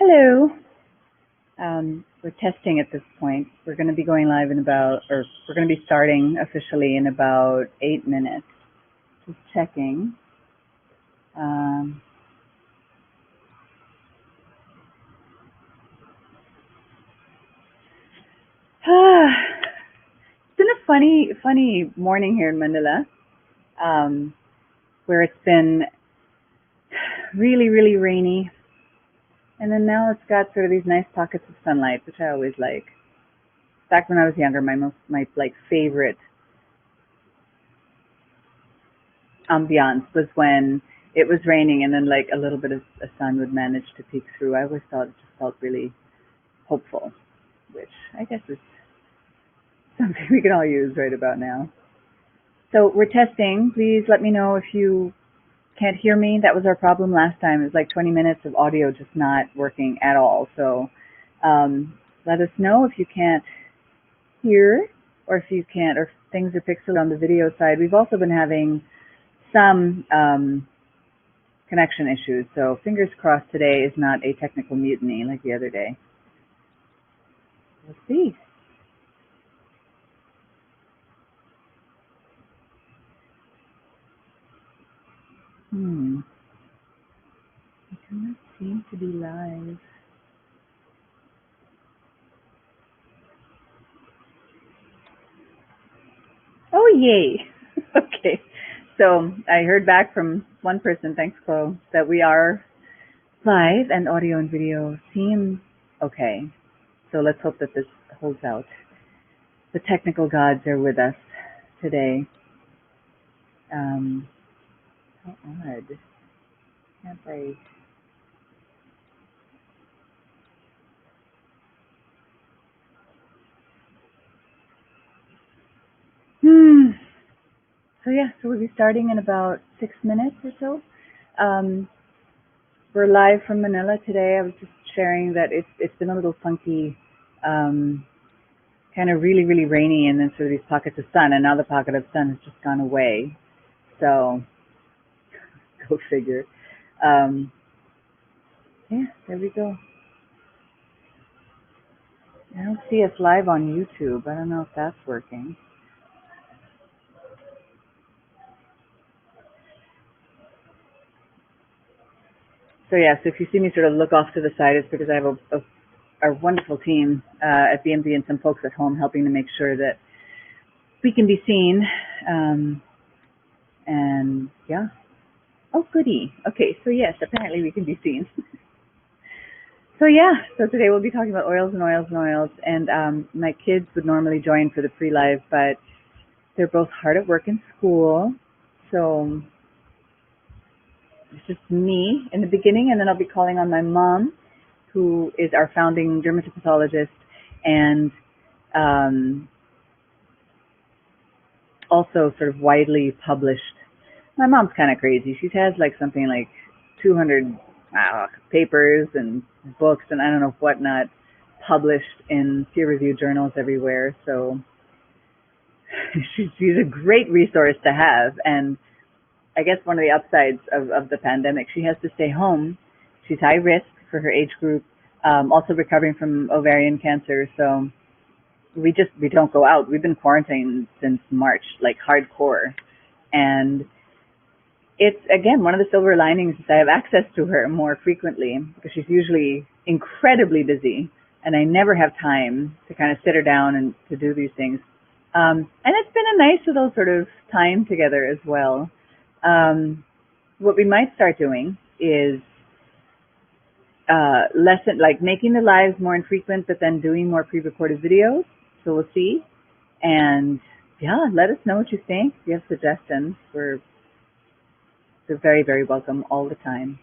Hello. We're testing at this point. We're going to be going live we're going to be starting officially in about 8 minutes. Just checking. Um, it's been a funny morning here in Manila, where it's been really rainy. And then now it's got sort of these nice pockets of sunlight, which I always like. Back when I was younger, my favorite ambiance was when it was raining and then like a little bit of a sun would manage to peek through. I always thought it just felt really hopeful, which I guess is something we can all use right about now. So we're testing. Please let me know if you can't hear me. That was our problem last time. It was like 20 minutes of audio just not working at all. So let us know if you can't hear or if things are pixelated on the video side. We've also been having some connection issues, so fingers crossed today is not a technical mutiny like the other day. We'll see. It cannot seem to be live. Oh, yay. Okay. So I heard back from one person, thanks, Chloe, that we are live and audio and video seem okay. So let's hope that this holds out. The technical gods are with us today. How odd. Can't I... So we'll be starting in about 6 minutes or so. We're live from Manila today. I was just sharing that it's been a little funky, kind of really rainy, and then sort of these pockets of sun, and now the pocket of sun has just gone away. So, go figure. Yeah, there we go. I don't see us live on YouTube. I don't know if that's working. So if you see me sort of look off to the side, it's because I have a wonderful team at VMV and some folks at home helping to make sure that we can be seen. And yeah. Oh, goody. Okay, so yes, apparently we can be seen. So today we'll be talking about oils. And my kids would normally join for the pre-live, but they're both hard at work in school. So it's just me in the beginning, and then I'll be calling on my mom, who is our founding dermatopathologist and also sort of widely published. My mom's kind of crazy. She has like something like 200 papers and books and I don't know whatnot published in peer-reviewed journals everywhere. So she's a great resource to have. And I guess one of the upsides of the pandemic, she has to stay home. She's high risk for her age group, also recovering from ovarian cancer. So we don't go out. We've been quarantined since March, like hardcore. And it's, again, one of the silver linings is I have access to her more frequently because she's usually incredibly busy and I never have time to kind of sit her down and to do these things. And it's been a nice little sort of time together as well. What we might start doing is making the lives more infrequent, but then doing more pre-recorded videos. So we'll see. And let us know what you think. If you have suggestions, they're very welcome all the time.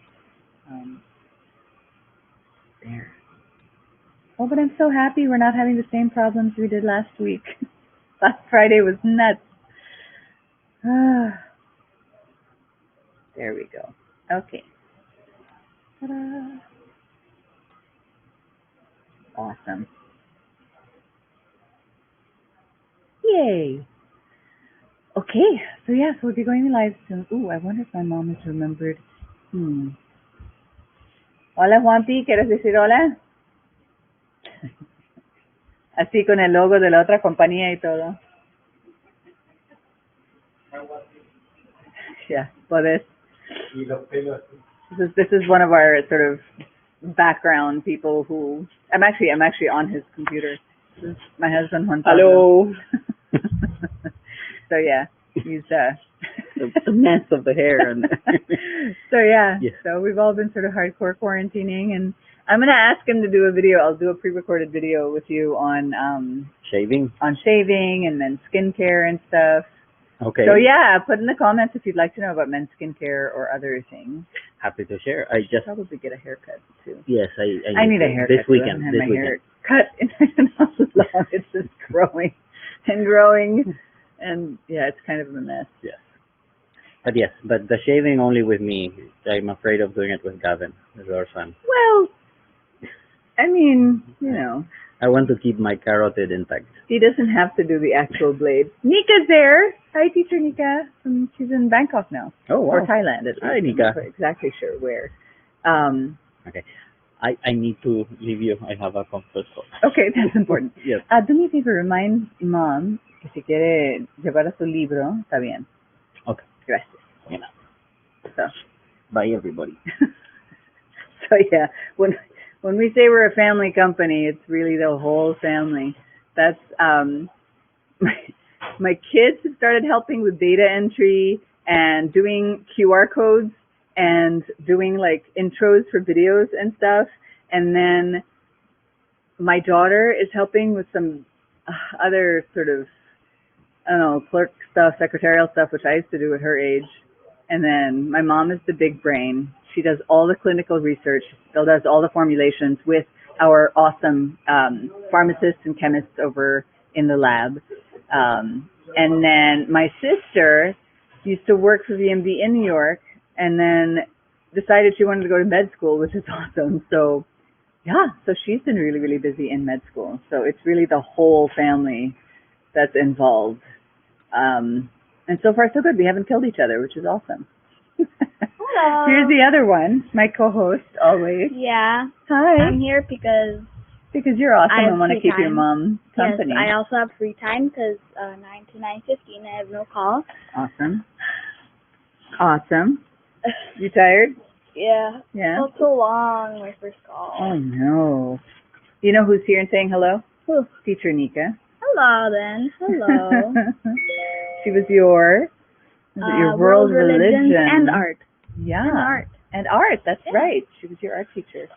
There. Oh, but I'm so happy we're not having the same problems we did last week. Last Friday was nuts. There we go. Okay. Ta-da. Awesome. Yay. Okay, so we'll be going live soon. Ooh, I wonder if my mom has remembered. Hola, Juanpi, ¿quieres decir hola? Así con el logo de la otra compañía y todo. Yeah, puedes. This is one of our sort of background people who I'm actually on his computer. This is my husband Juan Pablo. Hello. So yeah, he's the mess of the hair. And so yeah, yes. So we've all been sort of hardcore quarantining, and I'm gonna ask him to do a video. I'll do a pre-recorded video with you on Shaving. On shaving and then skincare and stuff. Okay. So yeah, put in the comments if you'd like to know about men's skincare or other things. Happy to share. I just probably get a haircut too. Yes, I need a haircut this weekend. I haven't had my hair cut in how long. It's just growing and growing, and yeah, it's kind of a mess. Yes. But the shaving only with me. I'm afraid of doing it with Gavin, with our son. Well, I mean, you know. I want to keep my carotid intact. He doesn't have to do the actual blade. Nika's there. Hi, teacher Nika. She's in Bangkok now. Oh, wow. Or Thailand, at least. Hi, Nika. I'm not exactly sure where. Okay. I need to leave you. I have a conference call. Okay, that's important. Yes. Do me a favor, remind Mom que si quiere llevar a su libro, está bien. Okay. Gracias. Yeah. So. Bye, everybody. So yeah, when we say we're a family company, it's really the whole family. That's my kids have started helping with data entry and doing QR codes and doing like intros for videos and stuff. And then my daughter is helping with some other sort of, I don't know, clerk stuff, secretarial stuff, which I used to do at her age. And then my mom is the big brain. She does all the clinical research, still does all the formulations with our awesome pharmacists and chemists over in the lab. And then my sister used to work for VMV in New York and then decided she wanted to go to med school, which is awesome. So, yeah, so she's been really, really busy in med school. So it's really the whole family that's involved. And so far, so good. We haven't killed each other, which is awesome. Hello. Here's the other one, my co-host, always. Yeah. Hi. I'm here because you're awesome I and want to keep your mom company. Yes, I also have free time because 9 to 9:15 I have no call. Awesome. You tired? Yeah. Yeah. It felt so long, my first call. Oh, no. You know who's here and saying hello? Who? Teacher Nika. Hello, then. Hello. She was your world religion and art. Yeah. And art. And art, that's right. She was your art teacher.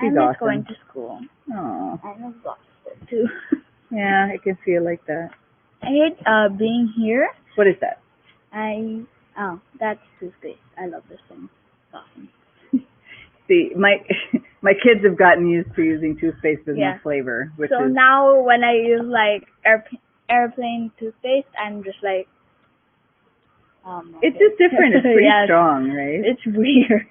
I miss awesome. going to school. Oh. I miss Boston, too. Yeah, I can feel like that. I hate being here. What is that? That's toothpaste. I love this thing. It's awesome. See, my kids have gotten used to using toothpaste with no flavor, which so is... now when I use like airplane toothpaste, I'm just like, it's just different. It's pretty strong, right? It's weird.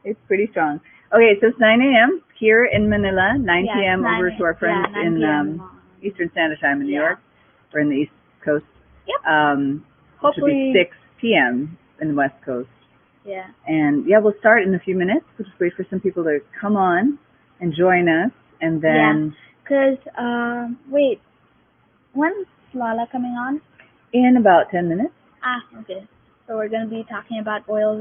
It's pretty strong. Okay, so it's 9 a.m. here in Manila, 9 p.m. over to our friends in Eastern Standard Time in New York, or in the East Coast. Yep. Hopefully. It should be 6 p.m. in the West Coast. Yeah. And we'll start in a few minutes. We'll just wait for some people to come on and join us, and then... Yeah, because, wait, when's Lala coming on? In about 10 minutes. Okay. So we're going to be talking about oils.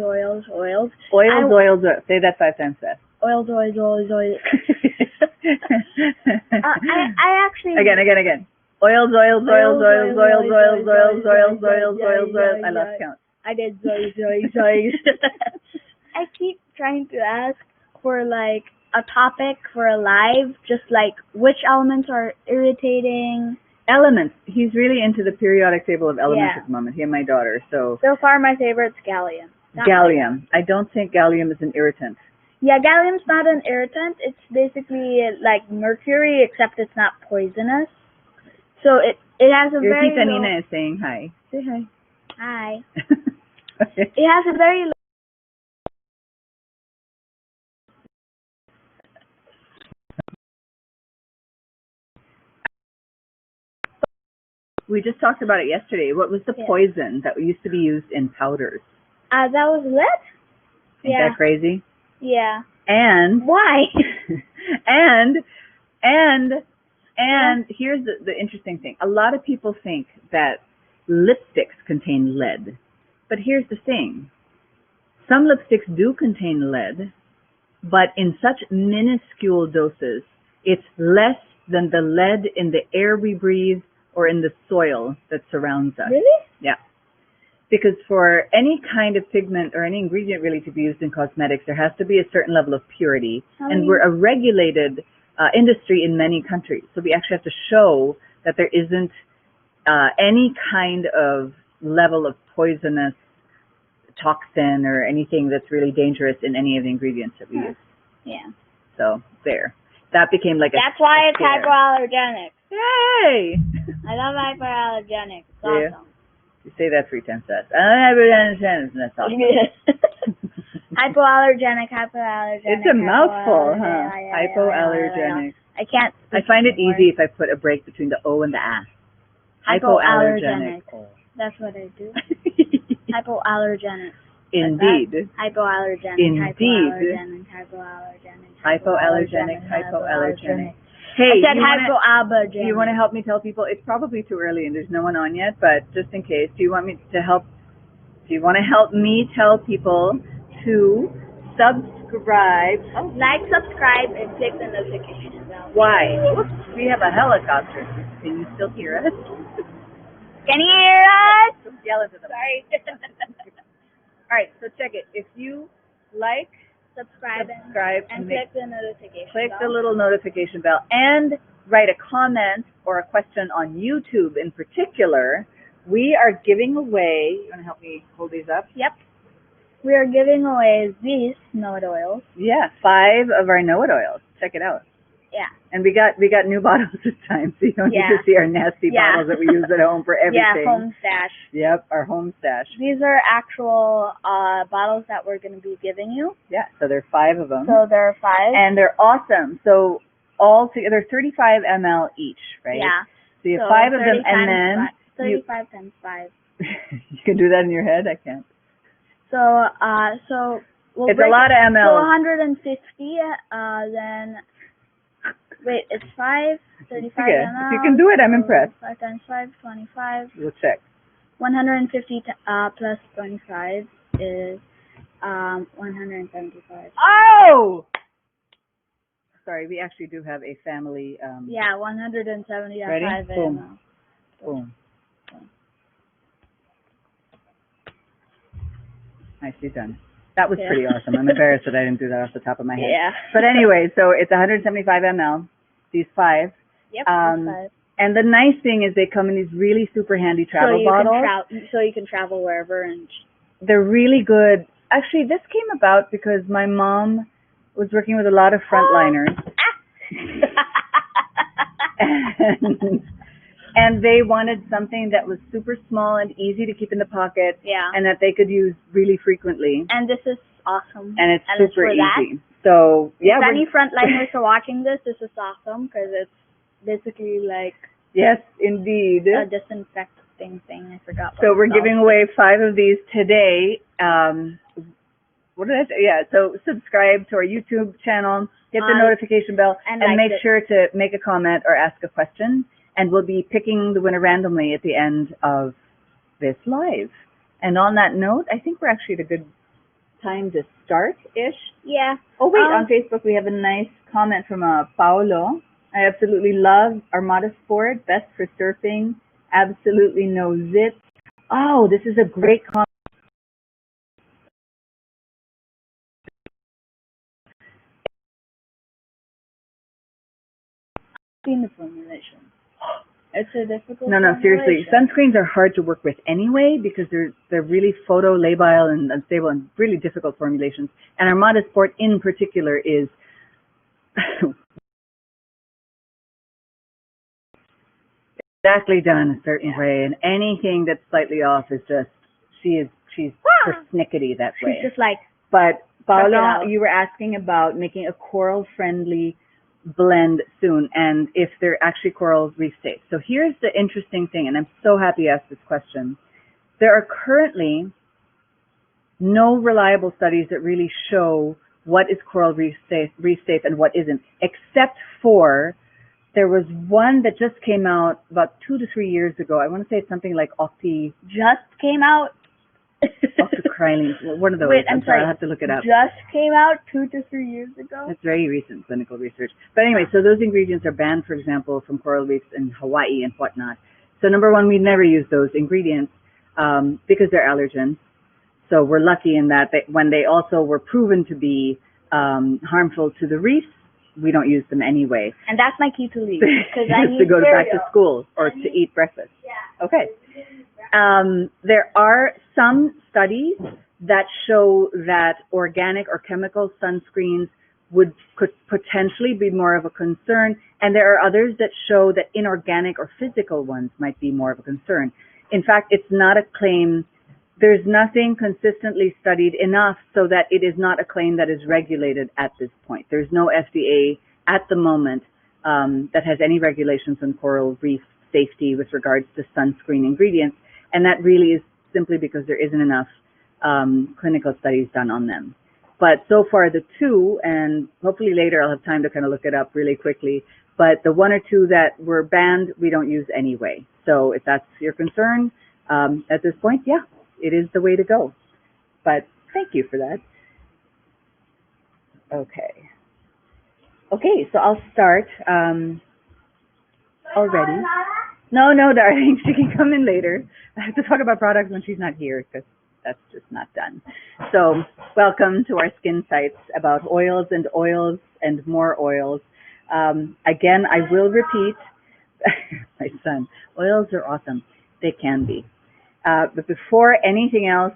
Say that 5 times fast. Oils. I actually... Again. Oils. I lost count. I did Zoe. I keep trying to ask for like a topic for a live, just like which elements are irritating. Elements. He's really into the periodic table of elements at the moment. He and my daughter. So far, my favorite's gallium. Gallium. I don't think gallium is an irritant. Yeah, gallium's not an irritant. It's basically like mercury, except it's not poisonous. So it has a very Tita Nina is saying hi. Say hi. Hi. It has a very low... We just talked about it yesterday. What was the poison that used to be used in powders? That was lead? Ain't that crazy? Yeah. And why? and here's the interesting thing. A lot of people think that lipsticks contain lead. But here's the thing. Some lipsticks do contain lead, but in such minuscule doses, it's less than the lead in the air we breathe or in the soil that surrounds us. Really? Yeah. Because for any kind of pigment or any ingredient really to be used in cosmetics, there has to be a certain level of purity. And we're a regulated industry in many countries. So we actually have to show that there isn't any kind of level of poisonous toxin or anything that's really dangerous in any of the ingredients that we use. Yeah. So there. That became like That's why it's scare. hypoallergenic. Yay! I love hypoallergenic. It's awesome. You say that 3 times fast. Hypoallergenic, that's awesome. Hypoallergenic. It's a mouthful, huh? Hypoallergenic. I can't. I find it easy if I put a break between the O and the A. Hypoallergenic. That's what I do. Hypoallergenic. Indeed. Hypoallergenic. Indeed. Hypoallergenic. Hypoallergenic. Hey, I said hypoallergenic. Do you want to help me tell people? It's probably too early and there's no one on yet, but just in case, do you want me to help? Do you want to help me tell people to subscribe? Oh, like, subscribe, and click the notification bell. Why? Whoops, we have a helicopter. Can you still hear us? Can you hear us? Don't yell into them. Sorry. All right, so check it. If you like, subscribe and click the notification click bell. the little notification bell and write a comment or a question on YouTube in particular, we are giving away, you want to help me hold these up? Yep. We are giving away these Know-It Oils. Yeah, 5 of our Know-It Oils. Check it out. Yeah. And we got new bottles this time, so you don't need to see our nasty bottles that we use at home for everything. Yeah, home stash. Yep, our home stash. These are actual bottles that we're going to be giving you. Yeah, so there are 5 of them. So there are 5. And they're awesome. So all together, 35 ml each, right? Yeah. So you have 5 of them, and then 35 times 5. You can do that in your head? I can't. So we'll it's a lot of ml. So 150, then, wait, it's 5, 35 ml. If you can do it, I'm impressed. 5 times 5, 25. We'll check. 150 plus 25 is 175. Oh! Sorry, we actually do have a family. Yeah, 175 ready? ml. Boom. Nicely done. That was pretty awesome. I'm embarrassed that I didn't do that off the top of my head. Yeah. But anyway, so it's 175 ml, these 5. Yep, 5. And the nice thing is they come in these really super handy travel bottles. So you can travel wherever. And they're really good. Actually, this came about because my mom was working with a lot of frontliners. And they wanted something that was super small and easy to keep in the pocket, and that they could use really frequently. And this is awesome. And it's super easy. That. So yeah, if any frontliners are watching this is awesome because it's basically like indeed, a disinfecting thing. I forgot. So we're giving away 5 of these today. What did I say? Yeah. So subscribe to our YouTube channel, hit the notification bell, and make sure to make a comment or ask a question. And we'll be picking the winner randomly at the end of this live. And on that note, I think we're actually at a good time to start-ish. Yeah. Oh, wait, on Facebook we have a nice comment from Paolo. I absolutely love Armada Sport, best for surfing, absolutely no zits. Oh, this is a great comment. Seen the formulation. It's a difficult No, seriously. Sunscreens are hard to work with anyway because they're really photo-labile and unstable and really difficult formulations. And Armada Sport in particular is exactly done a certain way, and anything that's slightly off is just she's persnickety that way. She's just like. But Paula, you were asking about making a coral-friendly blend soon, and if they're actually coral reef safe. So here's the interesting thing, and I'm so happy you asked this question. There are currently no reliable studies that really show what is coral reef safe and what isn't, except for there was one that just came out about 2 to 3 years ago. I want to say it's something like Just came out. octocrylene, one of those. Wait, I'm sorry, I'll have to look it up. Just came out 2 to 3 years ago? It's very recent clinical research. But anyway, so those ingredients are banned, for example, from coral reefs in Hawaii and whatnot. So number one, we never use those ingredients because they're allergens. So we're lucky in that when they also were proven to be harmful to the reefs, we don't use them anyway. And that's my key to leave. Because I to go back to school or to eat breakfast. Yeah. Okay. There are some studies that show that organic or chemical sunscreens could potentially be more of a concern, and there are others that show that inorganic or physical ones might be more of a concern. In fact, it's not a claim. There's nothing consistently studied enough so that it is not a claim that is regulated at this point. There's no FDA at the moment that has any regulations on coral reef safety with regards to sunscreen ingredients, and that really is simply because there isn't enough clinical studies done on them. But so far the two, and hopefully later I'll have time to kind of look it up really quickly, but the one or two that were banned, we don't use anyway. So if that's your concern, at this point, yeah, it is the way to go. But thank you for that. Okay. Okay, so I'll start already. No, darling, she can come in later. I have to talk about products when she's not here because that's just not done. So welcome to our Skinsights about oils and more oils. Again, I will repeat, my son, oils are awesome. They can be. But before anything else,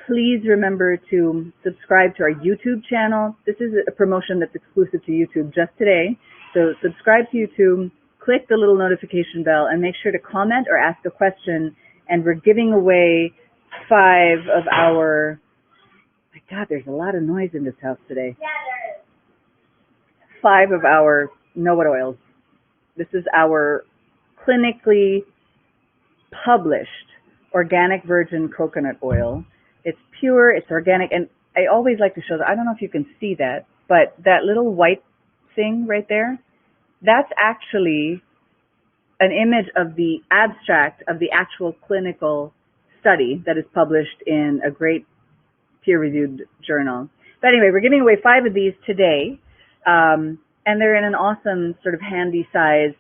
please remember to subscribe to our YouTube channel. This is a promotion that's exclusive to YouTube just today. So subscribe to YouTube, click the little notification bell, and make sure to comment or ask a question. And we're giving away 5 of our, my God, there's a lot of noise in this house today. Yeah, there is. 5 of our know-what oils. This is our clinically published organic virgin coconut oil. It's pure, it's organic, and I always like to show that. I don't know if you can see that, but that little white thing right there, that's actually an image of the abstract of the actual clinical study that is published in a great peer-reviewed journal. But anyway, we're giving away 5 of these today, and they're in an awesome sort of handy size.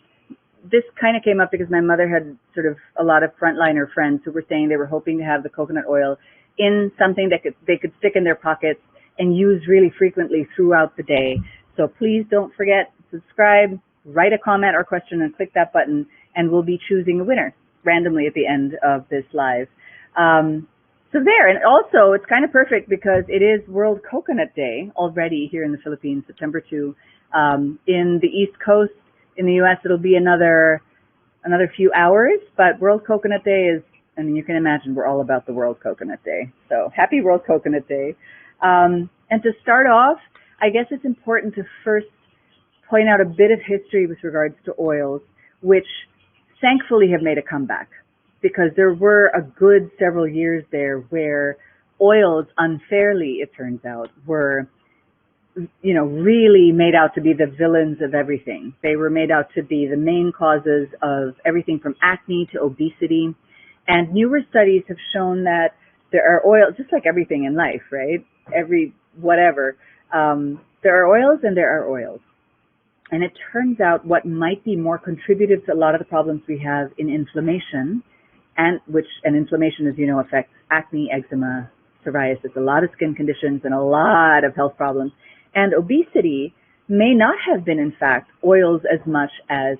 This kind of came up because my mother had sort of a lot of frontliner friends who were saying they were hoping to have the coconut oil in something that they could stick in their pockets and use really frequently throughout the day. So please don't forget, subscribe, write a comment or question and click that button, and we'll be choosing a winner randomly at the end of this live. So there, and also it's kind of perfect because it is World Coconut Day already here in the Philippines, September 2. In the East Coast, in the U.S., it'll be another few hours, but World Coconut Day is, I mean, you can imagine we're all about the World Coconut Day. So happy World Coconut Day. And to start off, I guess it's important to first point out a bit of history with regards to oils, which thankfully have made a comeback, because there were a good several years there where oils unfairly, it turns out, were, you know, really made out to be the villains of everything. They were made out to be the main causes of everything from acne to obesity. And newer studies have shown that there are oils, just like everything in life, right? There are oils and there are oils. And it turns out what might be more contributive to a lot of the problems we have in inflammation, and inflammation, as you know, affects acne, eczema, psoriasis, a lot of skin conditions, and a lot of health problems. And obesity may not have been, in fact, oils as much as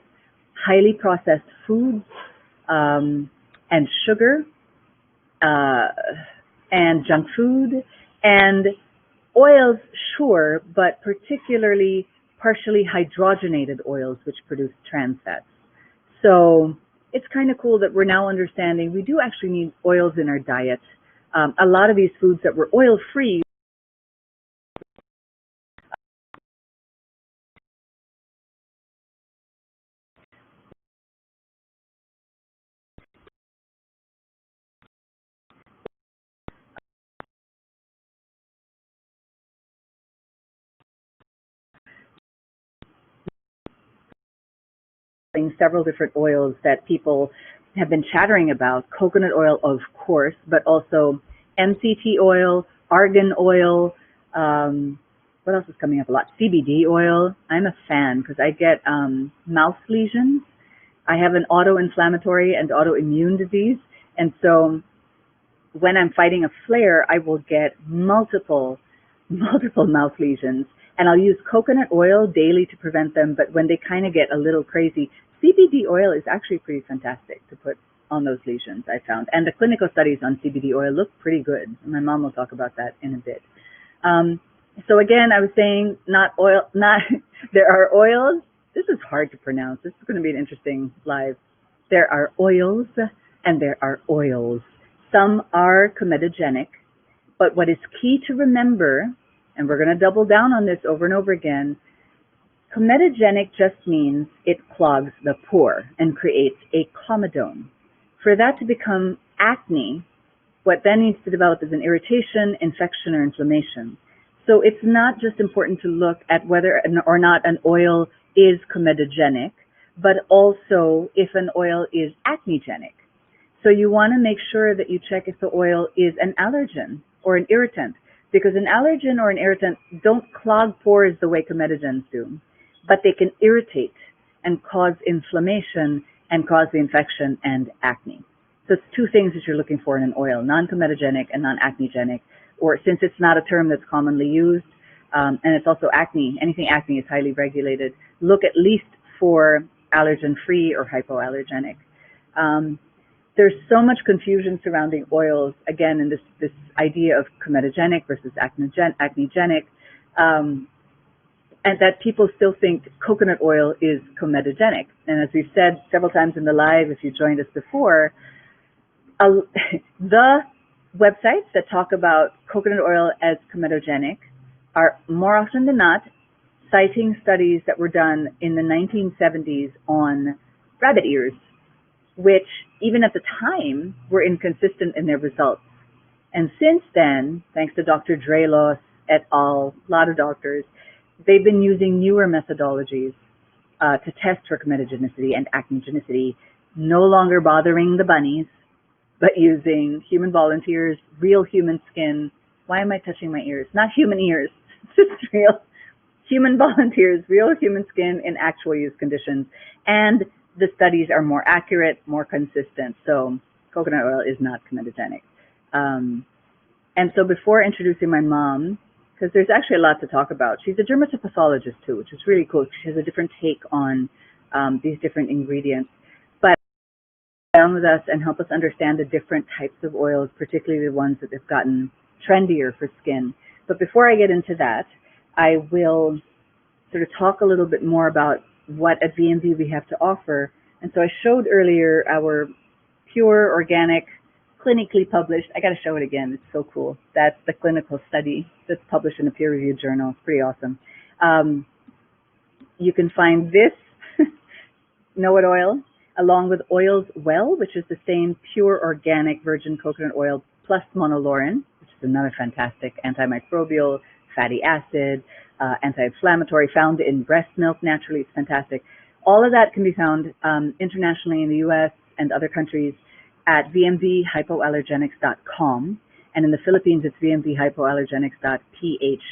highly processed foods and sugar and junk food. And oils, sure, but particularly partially hydrogenated oils, which produce trans fats. So it's kind of cool that we're now understanding we do actually need oils in our diet. A lot of these foods that were oil-free several different oils that people have been chattering about. Coconut oil, of course, but also MCT oil, argan oil, what else is coming up a lot? CBD oil. I'm a fan because I get mouth lesions. I have an auto-inflammatory and autoimmune disease, and so when I'm fighting a flare, I will get multiple mouth lesions, and I'll use coconut oil daily to prevent them, but when they kind of get a little crazy, CBD oil is actually pretty fantastic to put on those lesions, I found. And the clinical studies on CBD oil look pretty good. My mom will talk about that in a bit. So again, I was saying there are oils. This is hard to pronounce. This is going to be an interesting live. There are oils and there are oils. Some are comedogenic, but what is key to remember, and we're going to double down on this over and over again, comedogenic just means it clogs the pore and creates a comedone. For that to become acne, what then needs to develop is an irritation, infection, or inflammation. So it's not just important to look at whether or not an oil is comedogenic, but also if an oil is acnegenic. So you want to make sure that you check if the oil is an allergen or an irritant, because an allergen or an irritant don't clog pores the way comedogens do, but they can irritate and cause inflammation and cause the infection and acne. So it's two things that you're looking for in an oil, non-comedogenic and non-acnegenic, or since it's not a term that's commonly used, and it's also acne, anything acne is highly regulated, look at least for allergen-free or hypoallergenic. There's so much confusion surrounding oils, again, in this idea of comedogenic versus acnegenic, and that people still think coconut oil is comedogenic. And as we've said several times in the live, if you joined us before, the websites that talk about coconut oil as comedogenic are more often than not citing studies that were done in the 1970s on rabbit ears, which even at the time were inconsistent in their results. And since then, thanks to Dr. Drelos et al., a lot of doctors, they've been using newer methodologies to test for comedogenicity and acnegenicity, no longer bothering the bunnies, but using human volunteers, real human skin. Why am I touching my ears? Not human ears, just real human volunteers, real human skin in actual use conditions. And the studies are more accurate, more consistent. So coconut oil is not comedogenic. And so before introducing my mom, because there's actually a lot to talk about, she's a dermatopathologist too, which is really cool. She has a different take on these different ingredients. But down with us and help us understand the different types of oils, particularly the ones that have gotten trendier for skin. But before I get into that, I will sort of talk a little bit more about what at VMV we have to offer. And so I showed earlier our pure, organic, clinically published, I got to show it again, it's so cool. That's the clinical study that's published in a peer-reviewed journal. It's pretty awesome. You can find this Know It oil along with Oils Well, which is the same pure organic virgin coconut oil plus monolaurin, which is another fantastic antimicrobial, fatty acid, anti-inflammatory, found in breast milk naturally. It's fantastic. All of that can be found internationally in the U.S. and other countries at vmvhypoallergenics.com. And in the Philippines, it's vmvhypoallergenics.ph.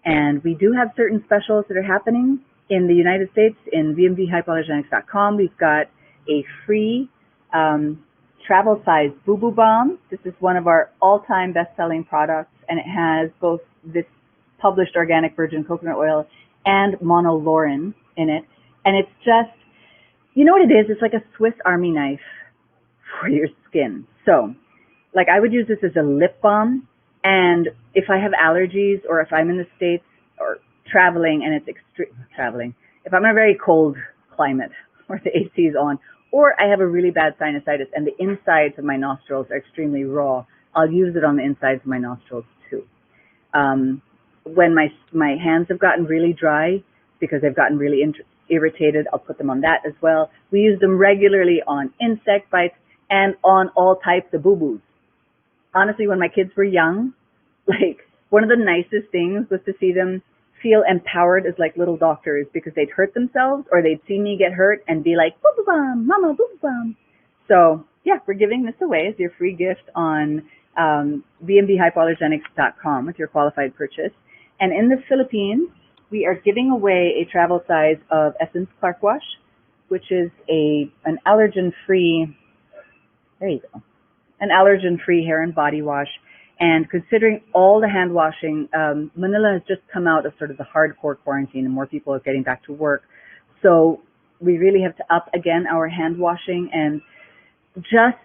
And we do have certain specials that are happening in the United States. In vmvhypoallergenics.com, we've got a free travel size Boo Boo Balm. This is one of our all-time best-selling products, and it has both this published organic virgin coconut oil and monolaurin in it. And it's just, you know what it is? It's like a Swiss Army knife for your skin. So, like, I would use this as a lip balm, and if I have allergies or if I'm in the States or traveling and it's if I'm in a very cold climate where the AC is on, or I have a really bad sinusitis and the insides of my nostrils are extremely raw, I'll use it on the insides of my nostrils too. When my hands have gotten really dry because they've gotten really irritated, I'll put them on that as well. We use them regularly on insect bites and on all types of boo-boos. Honestly, when my kids were young, like, one of the nicest things was to see them feel empowered as like little doctors because they'd hurt themselves or they'd see me get hurt and be like, boop, boop, bum, mama, boop, boop, bum. So yeah, we're giving this away as your free gift on VMVHypoallergenics.com with your qualified purchase. And in the Philippines, we are giving away a travel size of Essence Clark Wash, which is an allergen-free, there you go, an allergen-free hair and body wash. And considering all the hand washing, Manila has just come out of sort of the hardcore quarantine and more people are getting back to work. So we really have to up again our hand washing, and just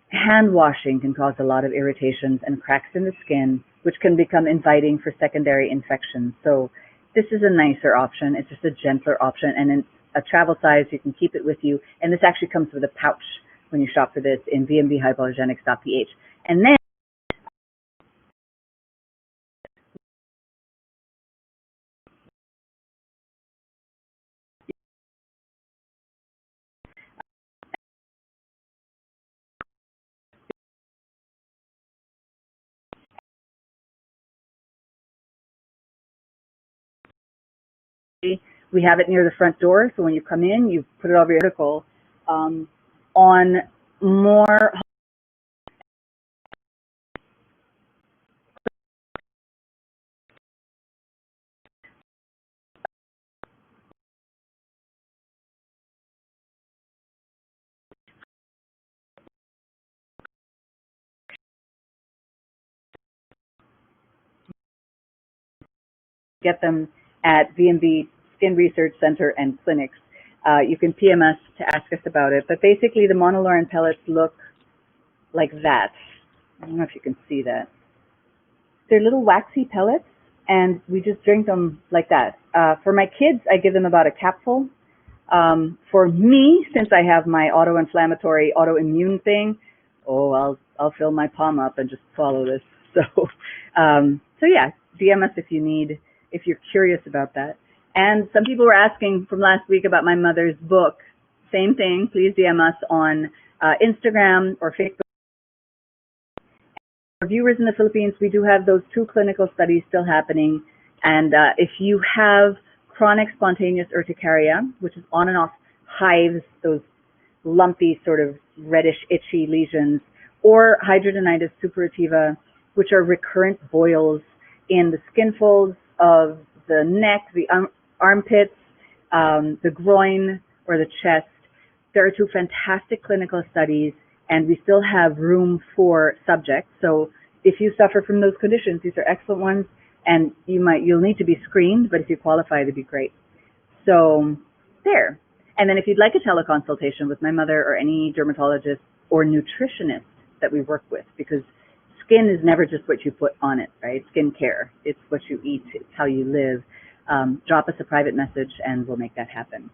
hand washing can cause a lot of irritations and cracks in the skin, which can become inviting for secondary infections. So this is a nicer option. It's just a gentler option, and it's a travel size. You can keep it with you. And this actually comes with a pouch when you shop for this in vmvhypoallergenics.ph. And then we have it near the front door, so when you come in, you put it over your article. On more get them at VMV Skin Research Center and clinics. You can PM us to ask us about it. But basically, the monolaurin pellets look like that. I don't know if you can see that. They're little waxy pellets, and we just drink them like that. For my kids, I give them about a capful. For me, since I have my auto-inflammatory, autoimmune thing, I'll fill my palm up and just swallow this. So yeah, DM us if you're curious about that. And some people were asking from last week about my mother's book. Same thing. Please DM us on Instagram or Facebook. For viewers in the Philippines, we do have those 2 clinical studies still happening. And if you have chronic spontaneous urticaria, which is on and off hives, those lumpy sort of reddish itchy lesions, or hidradenitis suppurativa, which are recurrent boils in the skin folds of the neck, the armpits, the groin, or the chest. There are 2 fantastic clinical studies, and we still have room for subjects. So if you suffer from those conditions, these are excellent ones, and you'll need to be screened, but if you qualify, it'd be great. So there. And then if you'd like a teleconsultation with my mother or any dermatologist or nutritionist that we work with, because skin is never just what you put on it, right? Skin care. It's what you eat. It's how you live. Drop us a private message and we'll make that happen.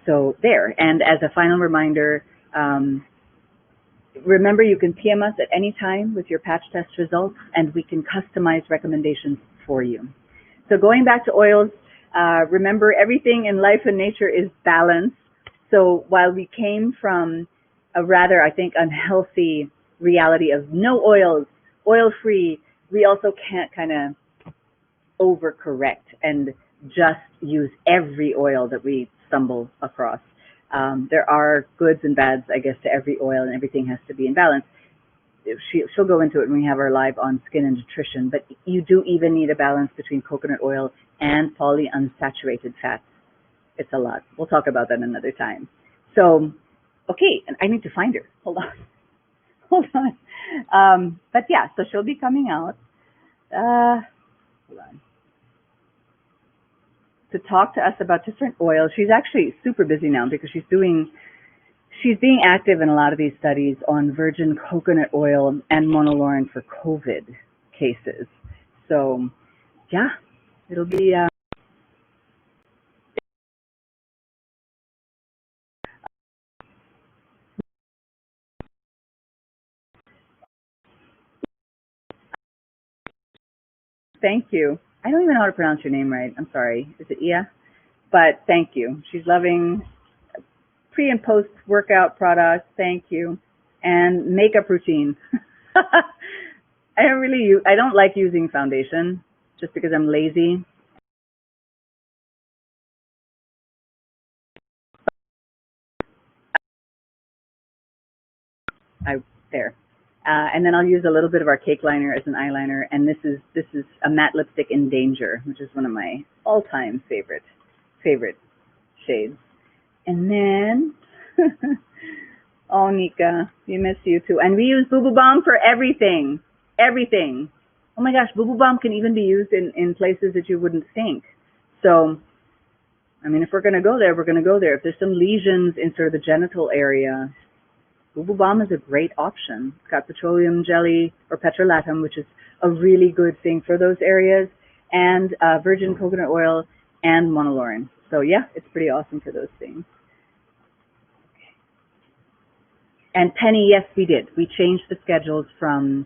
So there. And as a final reminder, remember you can PM us at any time with your patch test results, and we can customize recommendations for you. So going back to oils, remember everything in life and nature is balance. So while we came from a rather, I think, unhealthy reality of no oils, oil-free, we also can't kind of overcorrect and just use every oil that we stumble across. There are goods and bads, I guess, to every oil, and everything has to be in balance. She'll go into it when we have our live on skin and nutrition, but you do even need a balance between coconut oil and polyunsaturated fats. It's a lot. We'll talk about that another time. So, okay, and I need to find her. Hold on. Hold on. But yeah, so she'll be coming out. Hold on. To talk to us about different oils. She's actually super busy now because she's being active in a lot of these studies on virgin coconut oil and monolaurin for COVID cases. So, yeah, it'll be... Thank you. I don't even know how to pronounce your name right. I'm sorry. Is it Ia? But thank you. She's loving pre and post workout products. Thank you. And makeup routine. I don't like using foundation just because I'm lazy. I there. And then I'll use a little bit of our cake liner as an eyeliner, and this is a matte lipstick in Danger, which is one of my all-time favorite shades. And then, oh Nika, we miss you too. And we use Boo Boo Balm for everything, everything. Oh my gosh, Boo Boo Balm can even be used in places that you wouldn't think. So, I mean, if we're going to go there, we're going to go there. If there's some lesions in sort of the genital area, Boo Boo Balm is a great option. It's got petroleum jelly or petrolatum, which is a really good thing for those areas, and virgin coconut oil and monolaurin. So yeah, it's pretty awesome for those things. And Penny, yes, we did. We changed the schedules from,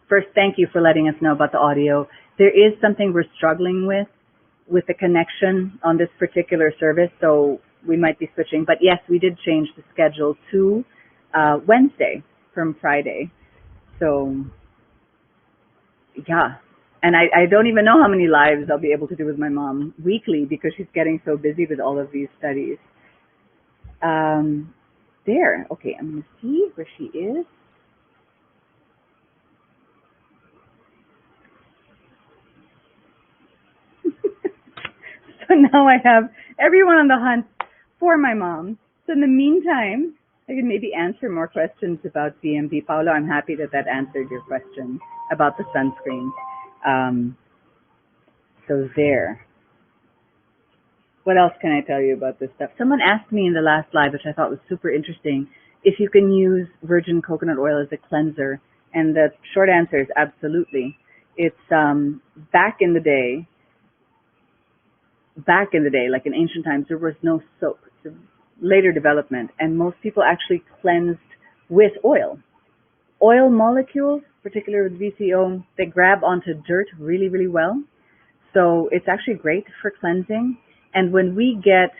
first, thank you for letting us know about the audio. There is something we're struggling with the connection on this particular service, so we might be switching. But yes, we did change the schedule to Wednesday from Friday. So yeah, and I don't even know how many lives I'll be able to do with my mom weekly because she's getting so busy with all of these studies. There, okay, I'm going to see where she is. So now I have everyone on the hunt for my mom. So in the meantime, I can maybe answer more questions about VMV. Paolo, I'm happy that answered your question about the sunscreen. So there. What else can I tell you about this stuff? Someone asked me in the last live, which I thought was super interesting, if you can use virgin coconut oil as a cleanser. And the short answer is absolutely. It's back in the day, like in ancient times, there was no soap. It's a later development, and most people actually cleansed with oil. Oil molecules, particularly with VCO, they grab onto dirt really, really well. So it's actually great for cleansing. And when we get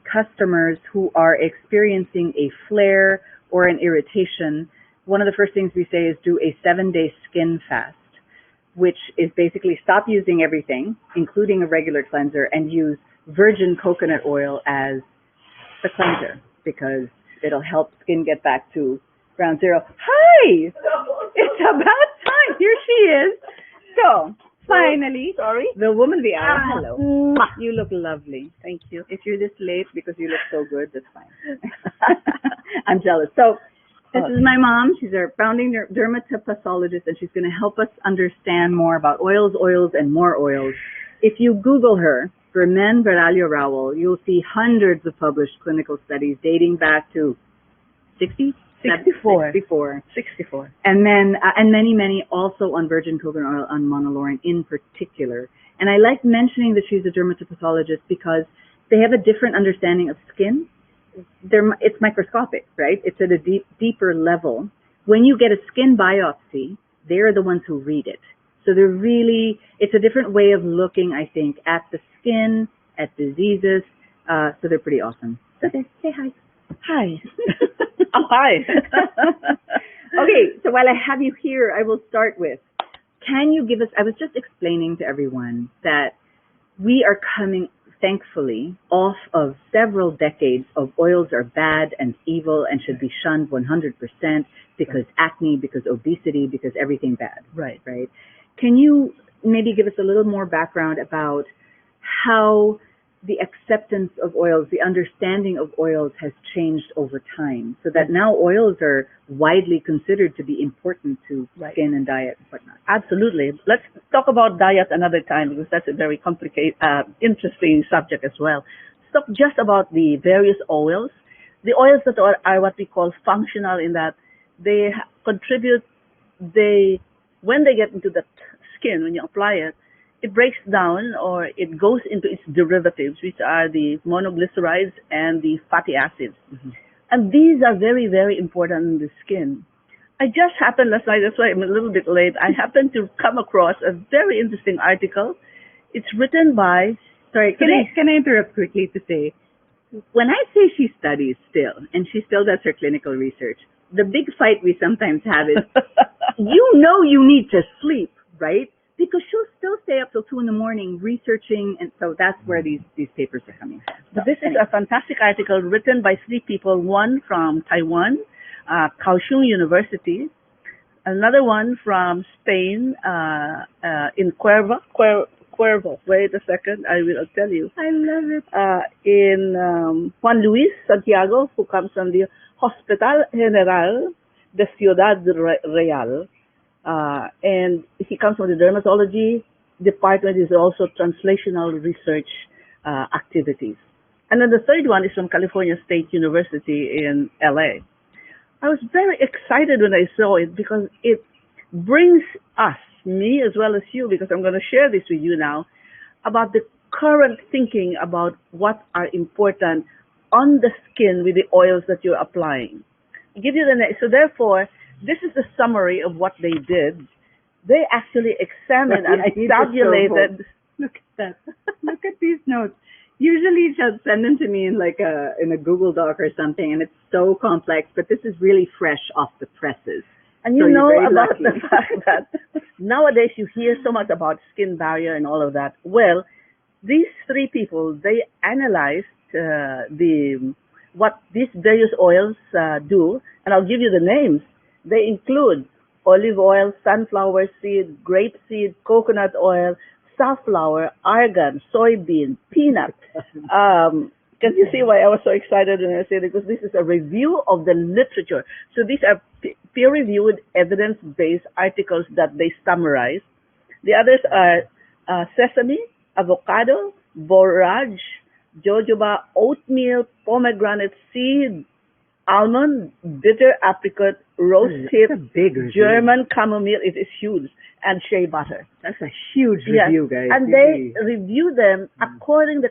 customers who are experiencing a flare or an irritation, one of the first things we say is do a 7-day skin fast, which is basically stop using everything, including a regular cleanser, and use virgin coconut oil as the cleanser because it'll help skin get back to ground zero. Hi! It's about time. Here she is. So, finally, the woman of the hour. Hello. You look lovely. Thank you. If you're this late because you look so good, that's fine. I'm jealous. So, this is my mom. She's our founding dermatopathologist, and she's going to help us understand more about oils, and more oils. If you Google her, Germaine Baralio Rowell, you'll see hundreds of published clinical studies dating back to 64. And then, and many also on virgin coconut oil, on monolaurin in particular. And I like mentioning that she's a dermatopathologist because they have a different understanding of skin. It's microscopic, right? It's at a deeper level. When you get a skin biopsy, they're the ones who read it. So they're really, it's a different way of looking, I think, at the skin, at diseases. So they're pretty awesome. Okay, say hi. Hi. Oh, hi. Okay, so while I have you here, I will start with, can you give us, I was just explaining to everyone that we are coming, thankfully, off of several decades of oils are bad and evil and should be shunned 100% because acne, because obesity, because everything bad. Right. Can you maybe give us a little more background about how the acceptance of oils, the understanding of oils has changed over time so that now oils are widely considered to be important to skin and diet and whatnot? Absolutely. Let's talk about diet another time because that's a very complicated, interesting subject as well. Let's talk just about the various oils. The oils that are what we call functional in that they contribute, when they get into the skin, when you apply it, it breaks down or it goes into its derivatives, which are the monoglycerides and the fatty acids. Mm-hmm. And these are very, very important in the skin. I just happened last night, that's why I'm a little bit late, I happened to come across a very interesting article. It's written by... Sorry, can I interrupt quickly to say, when I say she studies still, and she still does her clinical research, the big fight we sometimes have is, you need to sleep, right? Because she'll still stay up till 2 in the morning researching, and so that's where these papers are coming from. So this is a fantastic article written by 3 people, one from Taiwan, Kaohsiung University. Another one from Spain, in Cuervo. Wait a second, I will tell you. I love it. In Juan Luis Santiago, who comes from the Hospital General de Ciudad Real, and he comes from the dermatology department. Is also translational research activities. And then the third one is from California State University in LA. I was very excited when I saw it because it brings us, me as well as you, because I'm going to share this with you now, about the current thinking about what are important on the skin with the oils that you're applying. I'll give you the next. So therefore, this is the summary of what they did. They actually examined and tabulated. Look at that. Look at these notes. Usually she'll send them to me in like in a Google Doc or something, and it's so complex, but this is really fresh off the presses. And you know about the fact that nowadays you hear so much about skin barrier and all of that. Well, these three people, they analyzed what these various oils do, and I'll give you the names. They include olive oil, sunflower seed, grapeseed, coconut oil, safflower, argan, soybean, peanut. Can you see why I was so excited when I said it? Because this is a review of the literature. So these are peer-reviewed, evidence-based articles that they summarize. The others are sesame, avocado, borage, jojoba, oatmeal, pomegranate seed, almond, bitter apricot, rose hip, German chamomile, it is huge, and shea butter. That's a huge review, guys. And they review them according to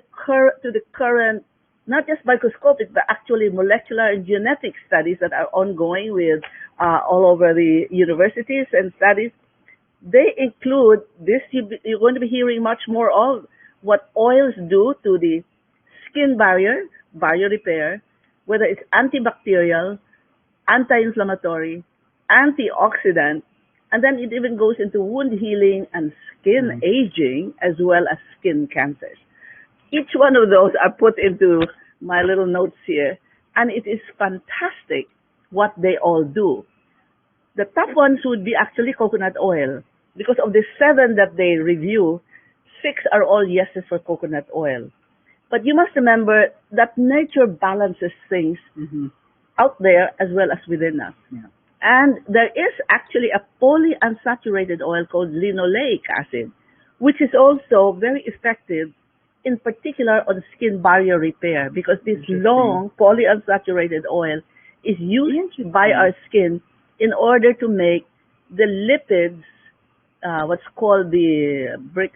the current, not just microscopic, but actually molecular and genetic studies that are ongoing with all over the universities and studies. They include this, you're going to be hearing much more of what oils do to the skin barrier repair, whether it's antibacterial, anti-inflammatory, antioxidant, and then it even goes into wound healing and skin aging, as well as skin cancers. Each one of those are put into my little notes here, and it is fantastic what they all do. The top ones would be actually coconut oil. Because of the 7 that they review, 6 are all yeses for coconut oil. But you must remember that nature balances things out there as well as within us. Yeah. And there is actually a polyunsaturated oil called linoleic acid, which is also very effective, in particular on skin barrier repair, because this long polyunsaturated oil is used by our skin in order to make the lipids, what's called the brick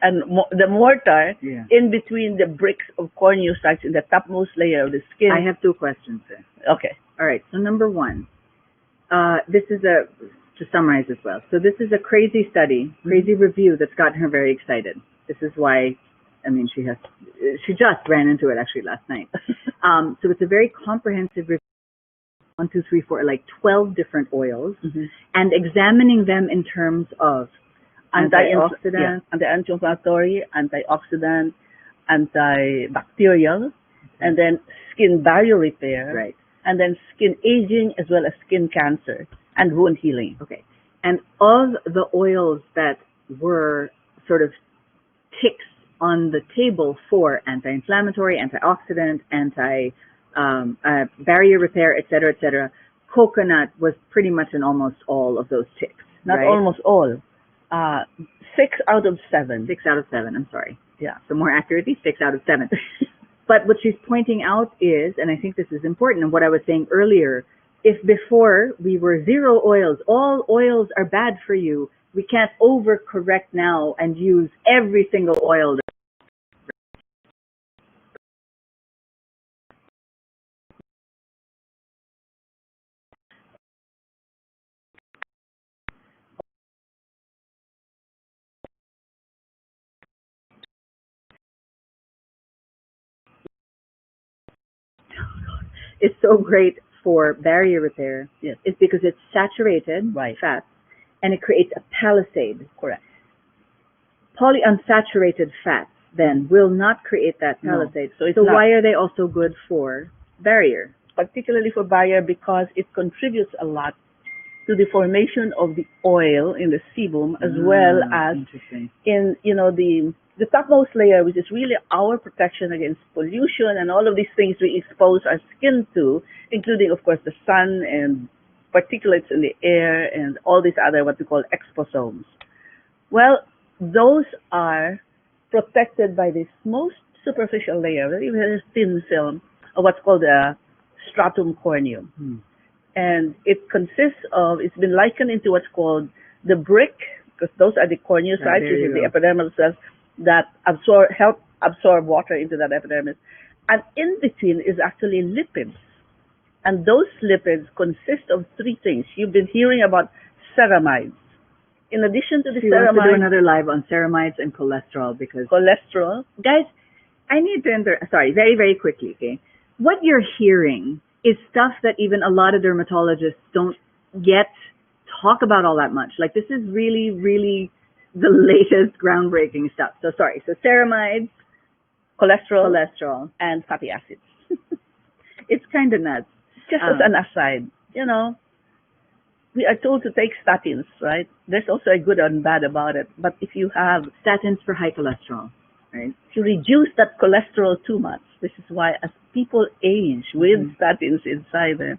and the mortar in between the bricks of corneocytes in the topmost layer of the skin. I have 2 questions there. Okay. All right. So number 1, this is to summarize as well. So this is a crazy study, crazy review that's gotten her very excited. This is why, I mean, she just ran into it actually last night. So it's a very comprehensive review. 1, 2, 3, 4, like 12 different oils, and examining them in terms of antioxidant, anti-inflammatory, antioxidant, antibacterial, and then skin barrier repair, and then skin aging as well as skin cancer and wound healing. Okay. And of the oils that were sort of ticks on the table for anti-inflammatory, antioxidant, barrier repair, et cetera, coconut was pretty much in almost all of those ticks. Not almost all. 6 out of 7. 6 out of 7, I'm sorry. Yeah. So more accurately, 6 out of 7. But what she's pointing out is, and I think this is important, and what I was saying earlier, if before we were 0 oils, all oils are bad for you, we can't overcorrect now and use every single oil. It's so great for barrier repair. Yes. It's because it's saturated fats, and it creates a palisade. Correct. Polyunsaturated fats then will not create that palisade. No. So why are they also good for barrier? particularly for barrier, because it contributes a lot to the formation of the oil in the sebum, as well as Interesting. in, the topmost layer, which is really our protection against pollution and all of these things we expose our skin to, including, of course, the sun and particulates in the air and all these other what we call exposomes. Well, those are protected by this most superficial layer, very, very thin film of what's called a stratum corneum. And it consists of, it's been likened into what's called the brick, because those are the corneocytes, which is the epidermal cells that help absorb water into that epidermis. And in between is actually lipids. And those lipids consist of three things. You've been hearing about ceramides. In addition to the ceramides, want to do another live on ceramides and cholesterol, because cholesterol. Guys, I need to sorry, very, very quickly, okay? What you're hearing is stuff that even a lot of dermatologists don't yet talk about all that much. Like, this is really, really the latest groundbreaking stuff. So sorry, so ceramides, cholesterol, and fatty acids. It's kind of nuts. Just as an aside, we are told to take statins, right? There's also a good and bad about it. But if you have Statins for high cholesterol, right? to reduce that cholesterol too much, this is why as people age with statins inside them,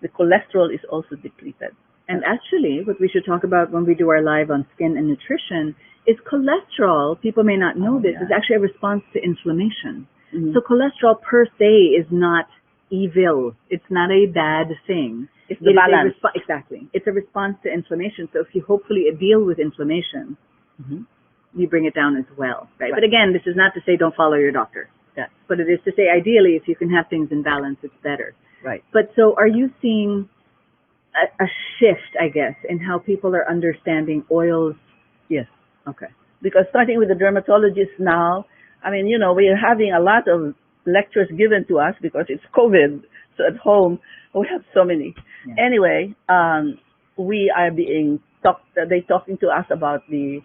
the cholesterol is also depleted. And actually, what we should talk about when we do our live on skin and nutrition is cholesterol. People may not know this, is actually a response to inflammation. So cholesterol per se is not evil. It's not a bad thing. It's the balance. Exactly. It's a response to inflammation. So if you hopefully deal with inflammation, you bring it down as well, right? But again, this is not to say don't follow your doctor. Yes. But it is to say ideally if you can have things in balance, it's better. Right. But so are you seeing a shift, I guess, in how people are understanding oils? Yes. Okay. Because starting with the dermatologist now, I mean, we are having a lot of lectures given to us because it's COVID. So at home, we have so many. Yeah. Anyway, we are being they're talking to us about the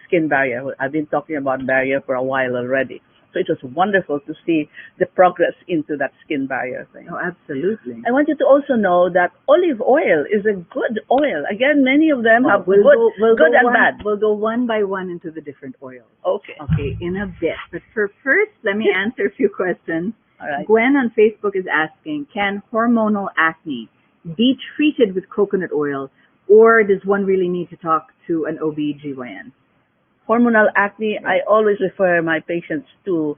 skin barrier. I've been talking about barrier for a while already. So it was wonderful to see the progress into that skin barrier thing. Oh, absolutely. I want you to also know that olive oil is a good oil. Again, many of them have good and bad. We'll go one by one into the different oils. Okay. Okay, in a bit. But first, let me answer a few questions. All right. Gwen on Facebook is asking, can hormonal acne be treated with coconut oil, or does one really need to talk to an OB/GYN? Hormonal acne, I always refer my patients to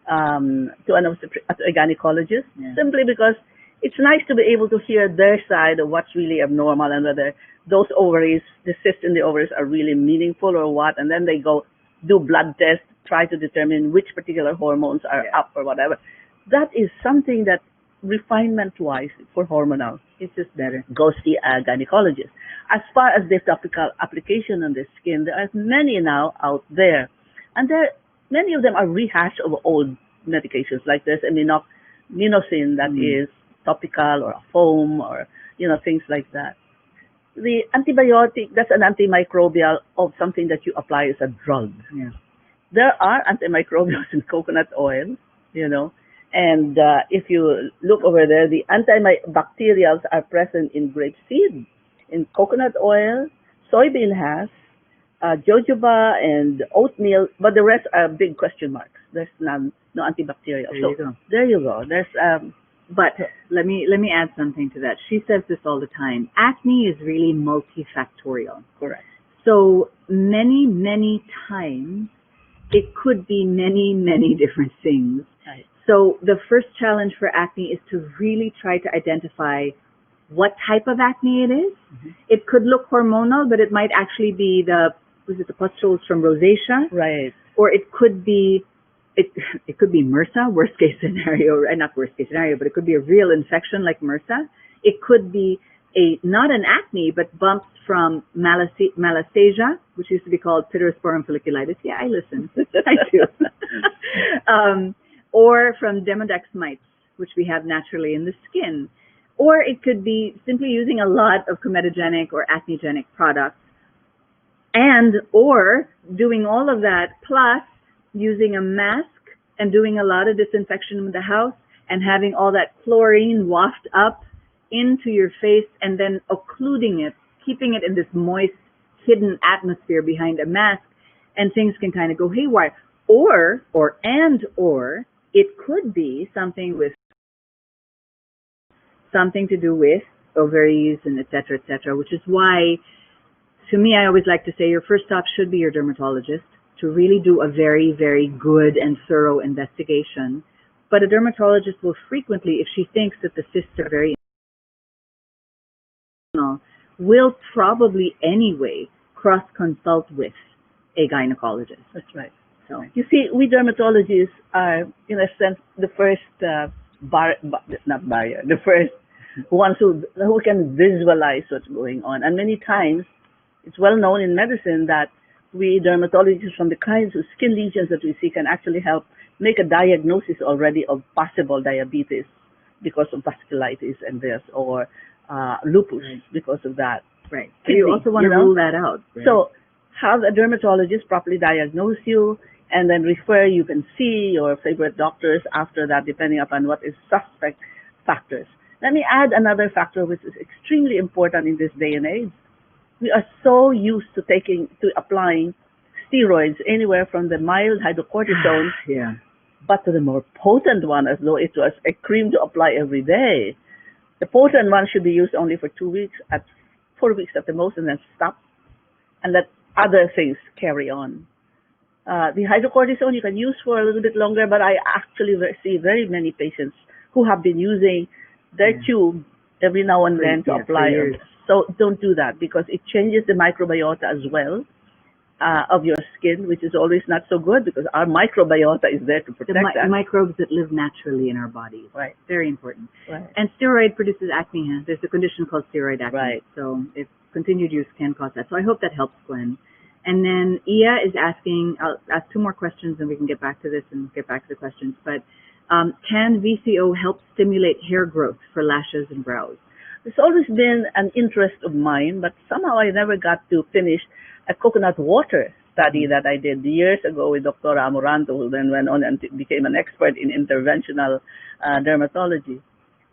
a gynecologist, simply because it's nice to be able to hear their side of what's really abnormal and whether those ovaries, the cysts in the ovaries are really meaningful or what, and then they go do blood tests, try to determine which particular hormones are up or whatever. That is something that refinement-wise for hormonal, it's just better. Go see a gynecologist. As far as the topical application on the skin, there are many now out there. And many of them are rehash of old medications, like there's aminocin that is topical, or a foam, or, things like that. The antibiotic, that's an antimicrobial of something that you apply as a drug. Yeah. There are antimicrobials in coconut oil, and if you look over there, the antibacterials are present in grapeseed, in coconut oil, soybean has, jojoba, and oatmeal, but the rest are big question marks. There's no antibacterial. There you go. There's but let me add something to that. She says this all the time. Acne is really multifactorial. Correct. So many times it could be many different things. Right. So the first challenge for acne is to really try to identify what type of acne it is. It could look hormonal, but it might actually be the pustules from rosacea. Right. Or it could be MRSA, worst case scenario, not worst case scenario, but it could be a real infection like MRSA. It could be not an acne, but bumps from malassezia, which used to be called pityrosporum folliculitis. Yeah, I listen. I do. Or from demodex mites, which we have naturally in the skin. Or it could be simply using a lot of comedogenic or acnegenic products, or doing all of that plus using a mask and doing a lot of disinfection in the house and having all that chlorine waft up into your face and then occluding it, keeping it in this moist, hidden atmosphere behind a mask, and things can kind of go haywire. Or it could be something to do with ovaries and et cetera, which is why, to me, I always like to say your first stop should be your dermatologist to really do a very, very good and thorough investigation. But a dermatologist will frequently, if she thinks that the cysts are very will probably anyway cross-consult with a gynecologist. That's right. So you see, we dermatologists are, in a sense, the first the first ones who can visualize what's going on. And many times, it's well known in medicine that we dermatologists, from the kinds of skin lesions that we see, can actually help make a diagnosis already of possible diabetes because of vasculitis and this, or lupus because of that. Right. So you also want to rule that out. Right? So have a dermatologist properly diagnose you, and then refer. You can see your favorite doctors after that, depending upon what is suspect factors. Let me add another factor which is extremely important in this day and age. We are so used to applying steroids, anywhere from the mild hydrocortisone but to the more potent one, as though it was a cream to apply every day. The potent one should be used only for 2 weeks, at 4 weeks at the most, and then stop, and let other things carry on. The hydrocortisone you can use for a little bit longer, but I actually see very many patients who have been using their tube every now and then to apply it. So don't do that, because it changes the microbiota as well of your skin, which is always not so good, because our microbiota is there to protect us. The microbes that live naturally in our bodies. Right. Very important. Right. And steroid produces acne. There's a condition called steroid acne. Right. So if continued use can cause that. So I hope that helps, Glenn. And then Ia is asking, I'll ask 2 more questions and we can get back to this and get back to the questions. But can VCO help stimulate hair growth for lashes and brows? It's always been an interest of mine, but somehow I never got to finish a coconut water study that I did years ago with Dr. Amoranto, who then went on and became an expert in interventional dermatology.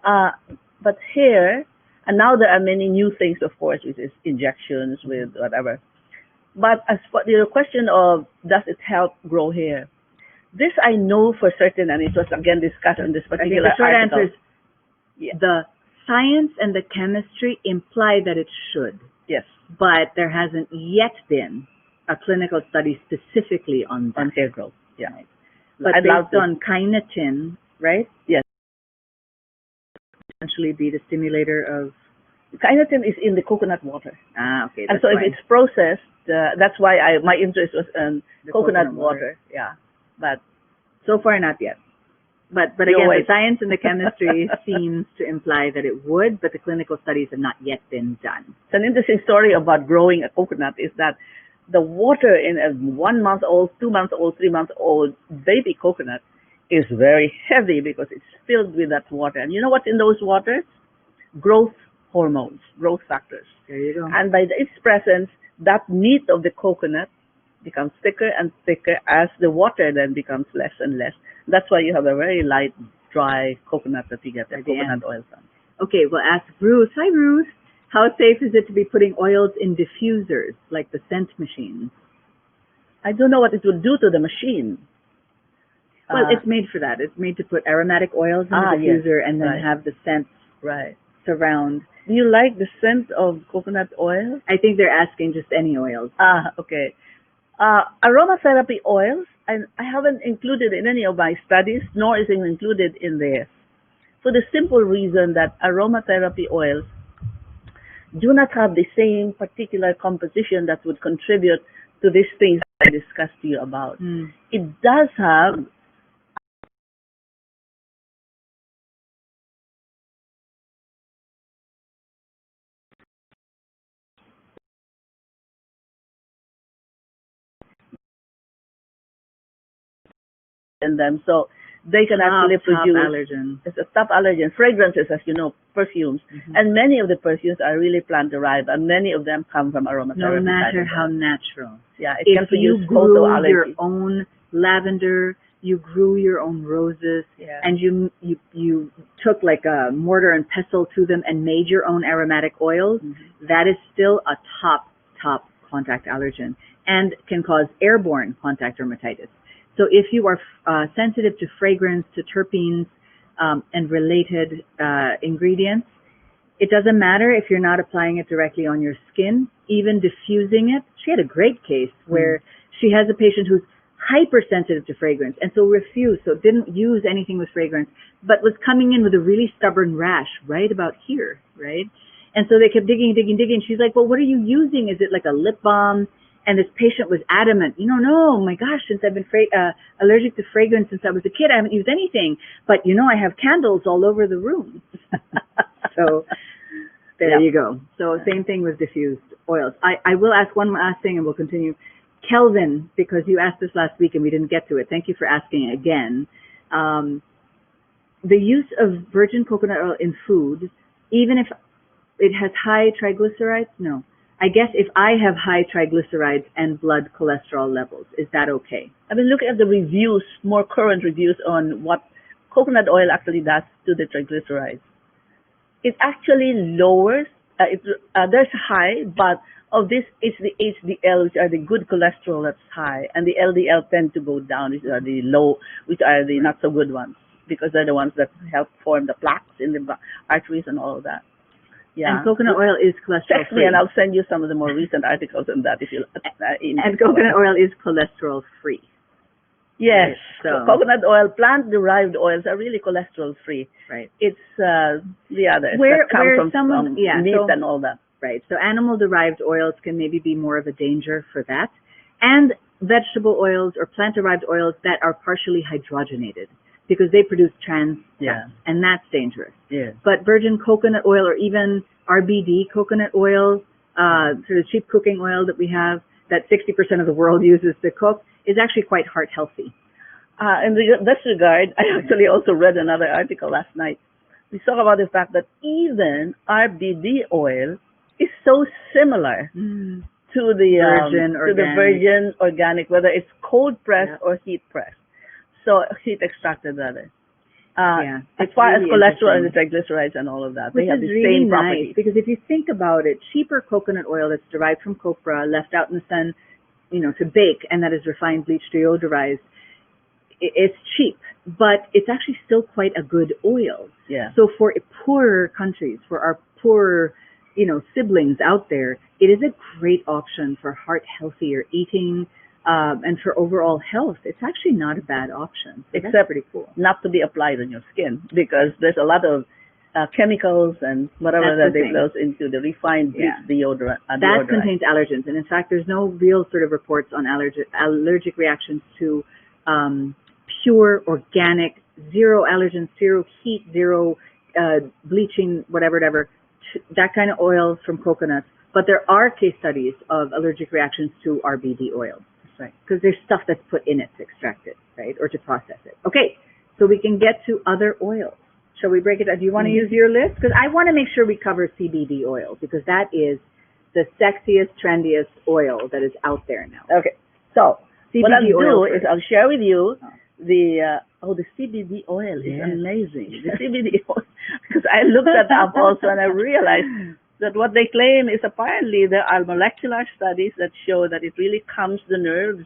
But here, and now there are many new things, of course, which is injections with whatever. But as for your question of does it help grow hair, this I know for certain, and it was again discussed in this particular the short article. answer is the science and the chemistry imply that it should. Yes. But there hasn't yet been a clinical study specifically on that. On hair growth. Yeah. Right. But based on kynotin, right? Yes. Essentially be the stimulator of... Kynotin is in the coconut water. Ah, okay. And so if it's processed, that's why my interest was in coconut water. Yeah. But so far, not yet. But again, the science and the chemistry seems to imply that it would, but the clinical studies have not yet been done. It's an interesting story about growing a coconut is that the water in a 1 month old, 2 month old, 3 month old baby coconut is very heavy because it's filled with that water. And you know what's in those waters? Growth hormones, growth factors. There you go. And by its presence, that meat of the coconut becomes thicker and thicker as the water then becomes less and less. That's why you have a very light, dry coconut that you get the coconut oil from. Okay, we'll ask Ruth. Hi, Ruth. How safe is it to be putting oils in diffusers, like the scent machines? I don't know what it would do to the machine. Well, it's made for that. It's made to put aromatic oils in the diffuser and then have the scents surround. Do you like the scent of coconut oil? I think they're asking just any oils. Okay. Aromatherapy oils, I haven't included in any of my studies, nor is it included in there. For the simple reason that aromatherapy oils do not have the same particular composition that would contribute to these things I discussed to you about. It does have in them, so they can actually produce allergen. It's a top allergen. Fragrances, as you know, perfumes, and many of the perfumes are really plant derived, and many of them come from aromatherapy. No matter how natural. Yeah, it if can produce you grew photoallergy. your own lavender, you grew your own roses, Yeah. and you took like a mortar and pestle to them and made your own aromatic oils, that is still a top contact allergen and can cause airborne contact dermatitis. So if you are sensitive to fragrance, to terpenes, and related ingredients, it doesn't matter if you're not applying it directly on your skin, even diffusing it. She had a great case where she has a patient who's hypersensitive to fragrance and so didn't use anything with fragrance, but was coming in with a really stubborn rash right about here, right? And so they kept digging. She's like, well, what are you using? Is it like a lip balm? And this patient was adamant, no, my gosh, since I've been allergic to fragrance since I was a kid, I haven't used anything. But, I have candles all over the room. So there you go. So same thing with diffused oils. I will ask one last thing and we'll continue. Kelvin, because you asked this last week and we didn't get to it. Thank you for asking again. The use of virgin coconut oil in food, even if it has high triglycerides, no. I guess if I have high triglycerides and blood cholesterol levels, is that okay? I've been looking at the reviews, more current reviews on what coconut oil actually does to the triglycerides. It actually lowers, there's high, but of this, it's the HDL, which are the good cholesterol that's high, and the LDL tend to go down, which are the low, which are the not so good ones, because they're the ones that help form the plaques in the arteries and all of that. Yeah. And coconut oil is cholesterol Text free. me and I'll send you some of the more recent articles on that if you. And coconut oil is cholesterol free. Yes. Right, so coconut oil, plant-derived oils are really cholesterol free. Right. It's the others where that come from meat so, and all that. Right. So animal-derived oils can maybe be more of a danger for that, and vegetable oils or plant-derived oils that are partially hydrogenated, because they produce trans fats, and that's dangerous. Yeah. But virgin coconut oil or even RBD coconut oil, sort of cheap cooking oil that we have, that 60% of the world uses to cook, is actually quite heart healthy. In this regard, I actually also read another article last night. We talk about the fact that even RBD oil is so similar to the virgin organic, whether it's cold pressed or heat pressed. So heat extracted rather. As far as cholesterol and the triglycerides and all of that, they have the same properties. Because if you think about it, cheaper coconut oil that's derived from copra, left out in the sun, to bake, and that is refined, bleached, deodorized, it's cheap, but it's actually still quite a good oil. Yeah. So for poorer countries, for our poorer, siblings out there, it is a great option for heart healthier eating. And for overall health, it's actually not a bad option. So except pretty cool. Not to be applied on your skin, because there's a lot of chemicals and whatever that they goes into the refined bleach deodorant. That contains allergens, and in fact, there's no real sort of reports on allergic reactions to pure, organic, zero allergens, zero heat, zero bleaching, whatever, that kind of oil from coconuts. But there are case studies of allergic reactions to RBD oil. Right, because there's stuff that's put in it to extract it, right, or to process it. Okay, so we can get to other oils. Shall we break it down? Do you want to use your list? Because I want to make sure we cover CBD oil, because that is the sexiest, trendiest oil that is out there now. Okay, so CBD what I'll do is first. I'll share with you the CBD oil is amazing. The CBD oil, because I looked that up also and I realized that what they claim is apparently there are molecular studies that show that it really calms the nerves,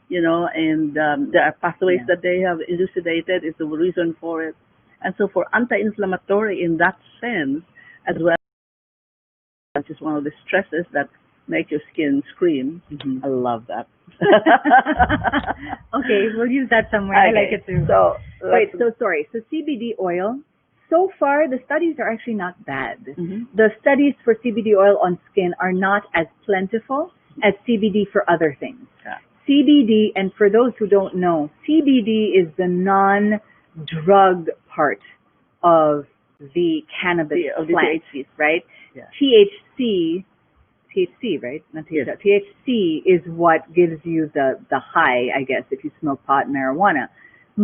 and there are pathways that they have elucidated is the reason for it. And so for anti-inflammatory in that sense, as well, which is one of the stresses that make your skin scream. I love that. Okay, we'll use that somewhere. I like it too. So, So CBD oil, so far the studies are actually not bad. The studies for CBD oil on skin are not as plentiful as CBD for other things. CBD, and for those who don't know, CBD is the non-drug part of the cannabis plant, right? Yeah. THC, right? Not THC. Yes. THC is what gives you the high, I guess, if you smoke pot and marijuana.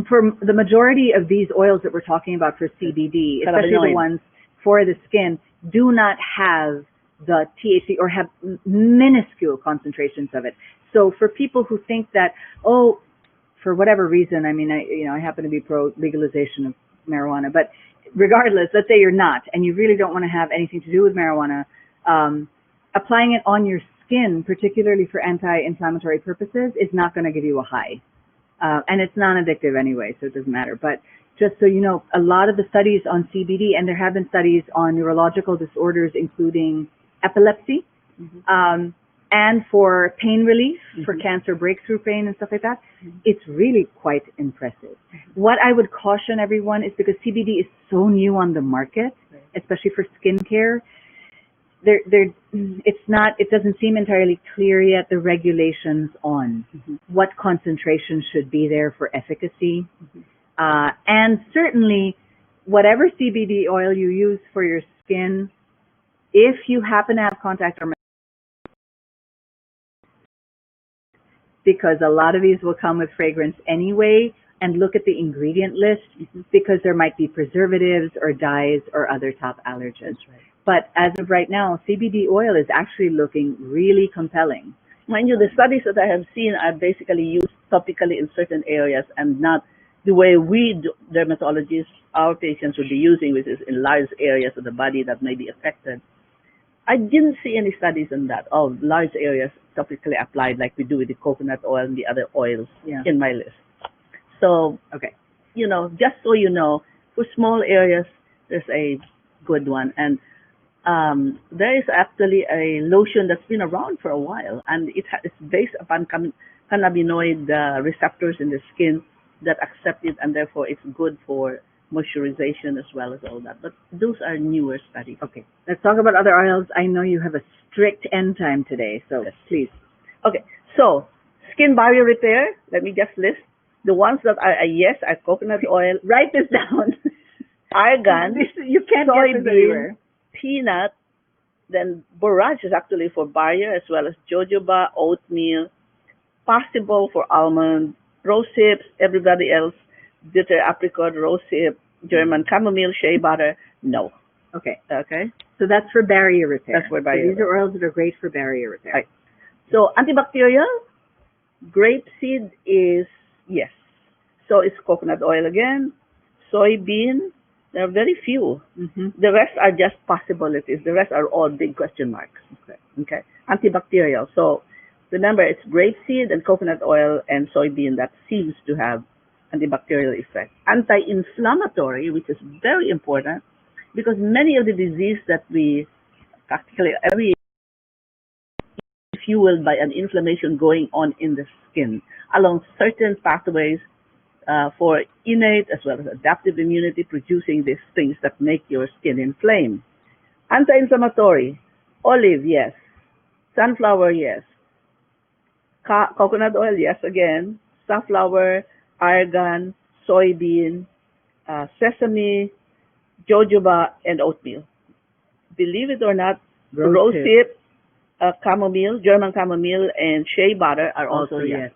For the majority of these oils that we're talking about for CBD, especially the ones for the skin, do not have the THC or have minuscule concentrations of it. So for people who think that, for whatever reason, I mean, I happen to be pro legalization of marijuana, but regardless, let's say you're not, and you really don't want to have anything to do with marijuana, applying it on your skin, particularly for anti-inflammatory purposes, is not going to give you a high. And it's non-addictive anyway, so it doesn't matter. But just so you know, a lot of the studies on CBD, and there have been studies on neurological disorders, including epilepsy, and for pain relief, for cancer breakthrough pain and stuff like that, it's really quite impressive. What I would caution everyone is, because CBD is so new on the market, especially for skincare, it doesn't seem entirely clear yet, the regulations on what concentration should be there for efficacy. And certainly, whatever CBD oil you use for your skin, if you happen to have contact dermatitis, because a lot of these will come with fragrance anyway, and look at the ingredient list, because there might be preservatives or dyes or other top allergens. But as of right now, CBD oil is actually looking really compelling. Mind you, the studies that I have seen are basically used topically in certain areas and not the way we dermatologists, our patients would be using, which is in large areas of the body that may be affected. I didn't see any studies on that, of large areas topically applied like we do with the coconut oil and the other oils in my list. So, you know, just so you know, for small areas, there's a good one. And there is actually a lotion that's been around for a while, and it's based upon cannabinoid receptors in the skin that accept it, and therefore it's good for moisturization as well as all that. But those are newer studies. Okay, let's talk about other oils. I know you have a strict end time today, so please. Okay, so skin barrier repair, let me just list. The ones that are yes are coconut oil. Write this down. Argan, you can't get this anywhere. Peanut, then borage is actually for barrier, as well as jojoba, oatmeal, possible for almond, rosehip, everybody else, bitter apricot, rosehip, German chamomile, shea butter, no. Okay. Okay. So that's for barrier repair. That's for barrier repair. These are oils that are great for barrier repair. Right. So antibacterial, grapeseed is yes. So it's coconut oil again, soybean. There are very few. The rest are just possibilities. The rest are all big question marks. Okay. Antibacterial. So remember, it's grapeseed and coconut oil and soybean that seems to have antibacterial effect. Anti-inflammatory, which is very important, because many of the disease that we practically every year fueled by an inflammation going on in the skin along certain pathways for innate as well as adaptive immunity, producing these things that make your skin inflame. Anti-inflammatory, olive, yes. Sunflower, yes. Coconut oil, yes, again. Safflower, argan, soybean, sesame, jojoba, and oatmeal. Believe it or not, rosehip, chamomile, German chamomile, and shea butter are also yes.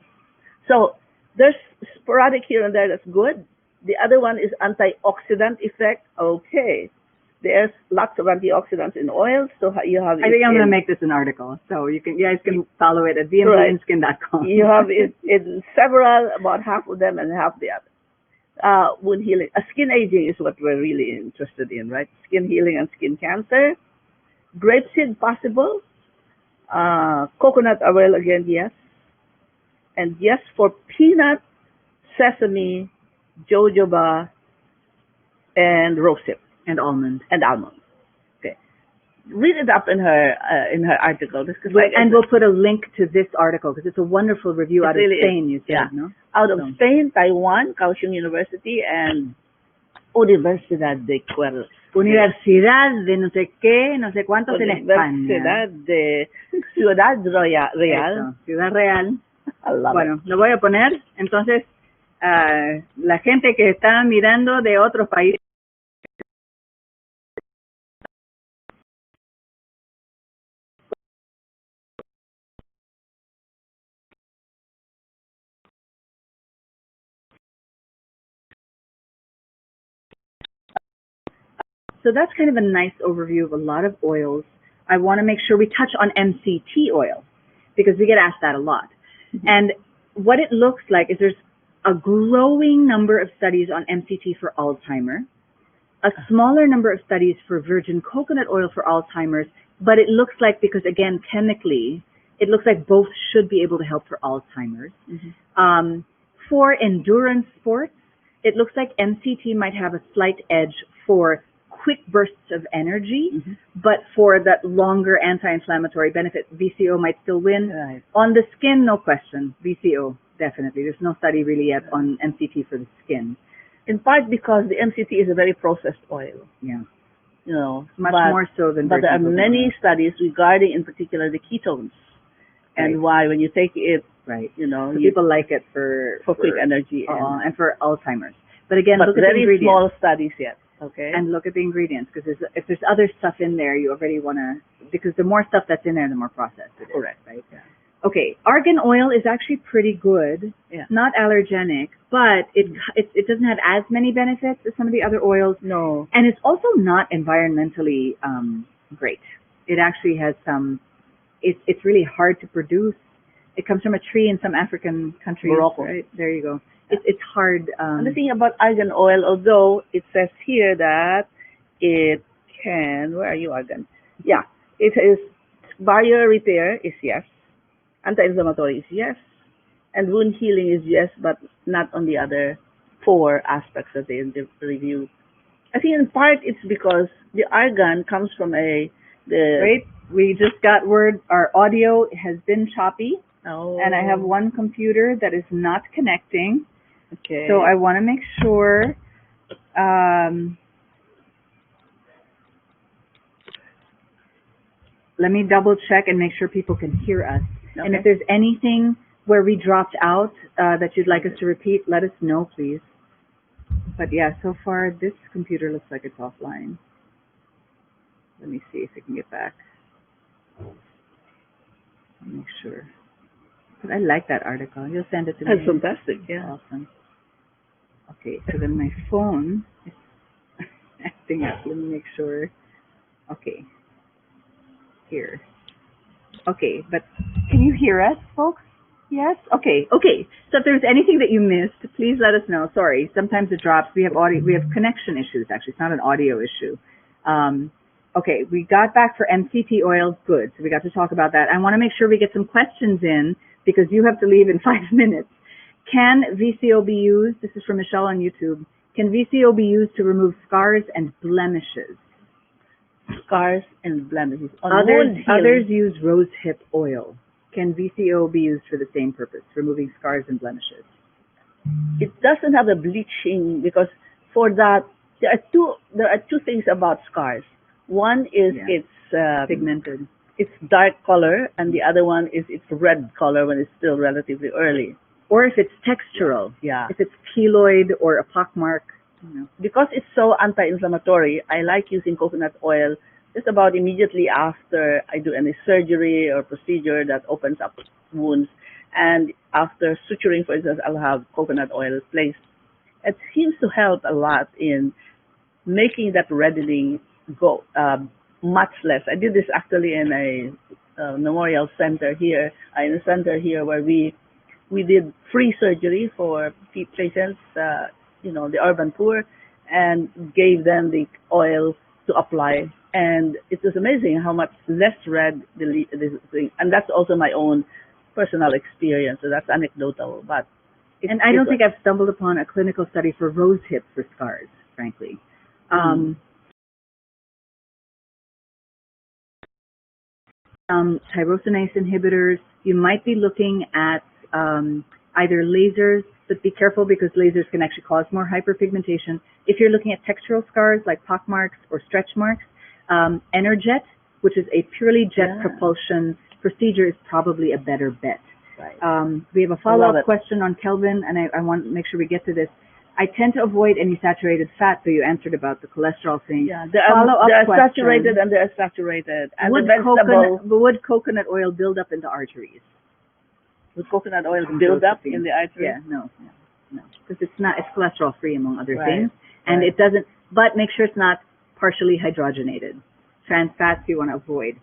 So there's sporadic here and there that's good. The other one is antioxidant effect. Okay. There's lots of antioxidants in oils, so you have. I think I'm going to make this an article, so you guys can follow it at vmvinskin.com. You have it in several, about half of them, and half the other. Wound healing, skin aging is what we're really interested in, right? Skin healing and skin cancer. Grapeseed possible. Coconut oil again, yes. And yes for peanut, sesame, jojoba, and rosehip. And almond. And almond. Okay. Read it up in her article. And we'll put a link to this article because it's a wonderful review out of Spain, you said, no? Out of Spain, Taiwan, Kaohsiung University, and Universidad de Cuervos. Universidad de no sé qué, no sé cuántos en España. Universidad de Ciudad Real. Eso, Ciudad Real. Bueno, lo voy a poner. Entonces, la gente que está mirando de otros países. So that's kind of a nice overview of a lot of oils. I want to make sure we touch on MCT oil because we get asked that a lot. And what it looks like is there's a growing number of studies on MCT for Alzheimer's, a smaller number of studies for virgin coconut oil for Alzheimer's, but it looks like, because again, chemically, it looks like both should be able to help for Alzheimer's. For endurance sports, it looks like MCT might have a slight edge for quick bursts of energy, but for that longer anti-inflammatory benefit, VCO might still win. Right. On the skin, no question, VCO, definitely. There's no study really yet on MCT for the skin. In part because the MCT is a very processed oil. Yeah. You know, Much more so than but there are virgin coconut many oil. studies regarding, in particular, the ketones, and Right. why when you take it, Right. you know, So you, people like it for quick energy, and for Alzheimer's. But again, but look at the very ingredients. small studies yet. Okay. And look at the ingredients, because if there's other stuff in there, you already want to, because the more stuff that's in there, the more processed it is. Correct. Right? Yeah. Okay, argan oil is actually pretty good. Yeah. Not allergenic, but it doesn't have as many benefits as some of the other oils, No. and it's also not environmentally great. It actually has some. It's really hard to produce. It comes from a tree in some African countries. Morocco. Right? There you go. It's hard. And the thing about argan oil, although it says here that it can, where are you, argan? Yeah, it is barrier repair is yes, anti-inflammatory is yes, and wound healing is yes, but not on the other 4 aspects that they review. I think in part it's because the argan comes from Wait, we just got word our audio has been choppy, and I have one computer that is not connecting. Okay. So I want to make sure. Let me double check and make sure people can hear us. Okay. And if there's anything where we dropped out that you'd like us to repeat, let us know, please. But yeah, so far this computer looks like it's offline. Let me see if we can get back. Make sure. But I like that article. You'll send it to me. That's fantastic. Yeah. Awesome. Okay, so then my phone is acting up. Let me make sure. Okay. Here. Okay, but can you hear us, folks? Yes? Okay, okay. So if there's anything that you missed, please let us know. Sorry, sometimes it drops. We have connection issues, actually. It's not an audio issue. Okay, we got back for MCT oil. Good. So we got to talk about that. I want to make sure we get some questions in because you have to leave in 5 minutes. Can VCO be used? This is from Michelle on YouTube. Can VCO be used to remove scars and blemishes? Scars and blemishes. Others use rosehip oil. Can VCO be used for the same purpose, removing scars and blemishes? It doesn't have a bleaching because for that there are two things about scars. One is it's Pigmented. It's dark color, and the other one is it's red color when it's still relatively early. Or if it's textural. Yeah. If it's keloid or a pockmark. You know. Because it's so anti-inflammatory, I like using coconut oil just about immediately after I do any surgery or procedure that opens up wounds. And after suturing, for instance, I'll have coconut oil placed. It seems to help a lot in making that reddening go much less. I did this actually in a memorial center here, in a center here where we did free surgery for patients, the urban poor, and gave them the oil to apply. And it was amazing how much less red the thing. And that's also my own personal experience, so that's anecdotal. But I don't think I've stumbled upon a clinical study for rosehip for scars, frankly. Tyrosinase inhibitors, you might be looking at either lasers, but be careful because lasers can actually cause more hyperpigmentation. If you're looking at textural scars like pockmarks or stretch marks, Energet, which is a purely jet propulsion procedure, is probably a better bet. Right. We have a follow-up question on Kelvin, and I want to make sure we get to this. I tend to avoid any saturated fat, so you answered about the cholesterol thing. Yeah, there are saturated and there are saturated. And would coconut oil build up in the arteries? Would coconut oil build up in the arteries? Yeah, no. Because it's cholesterol free among other things. Right. And it doesn't, but make sure it's not partially hydrogenated. Trans fats you want to avoid.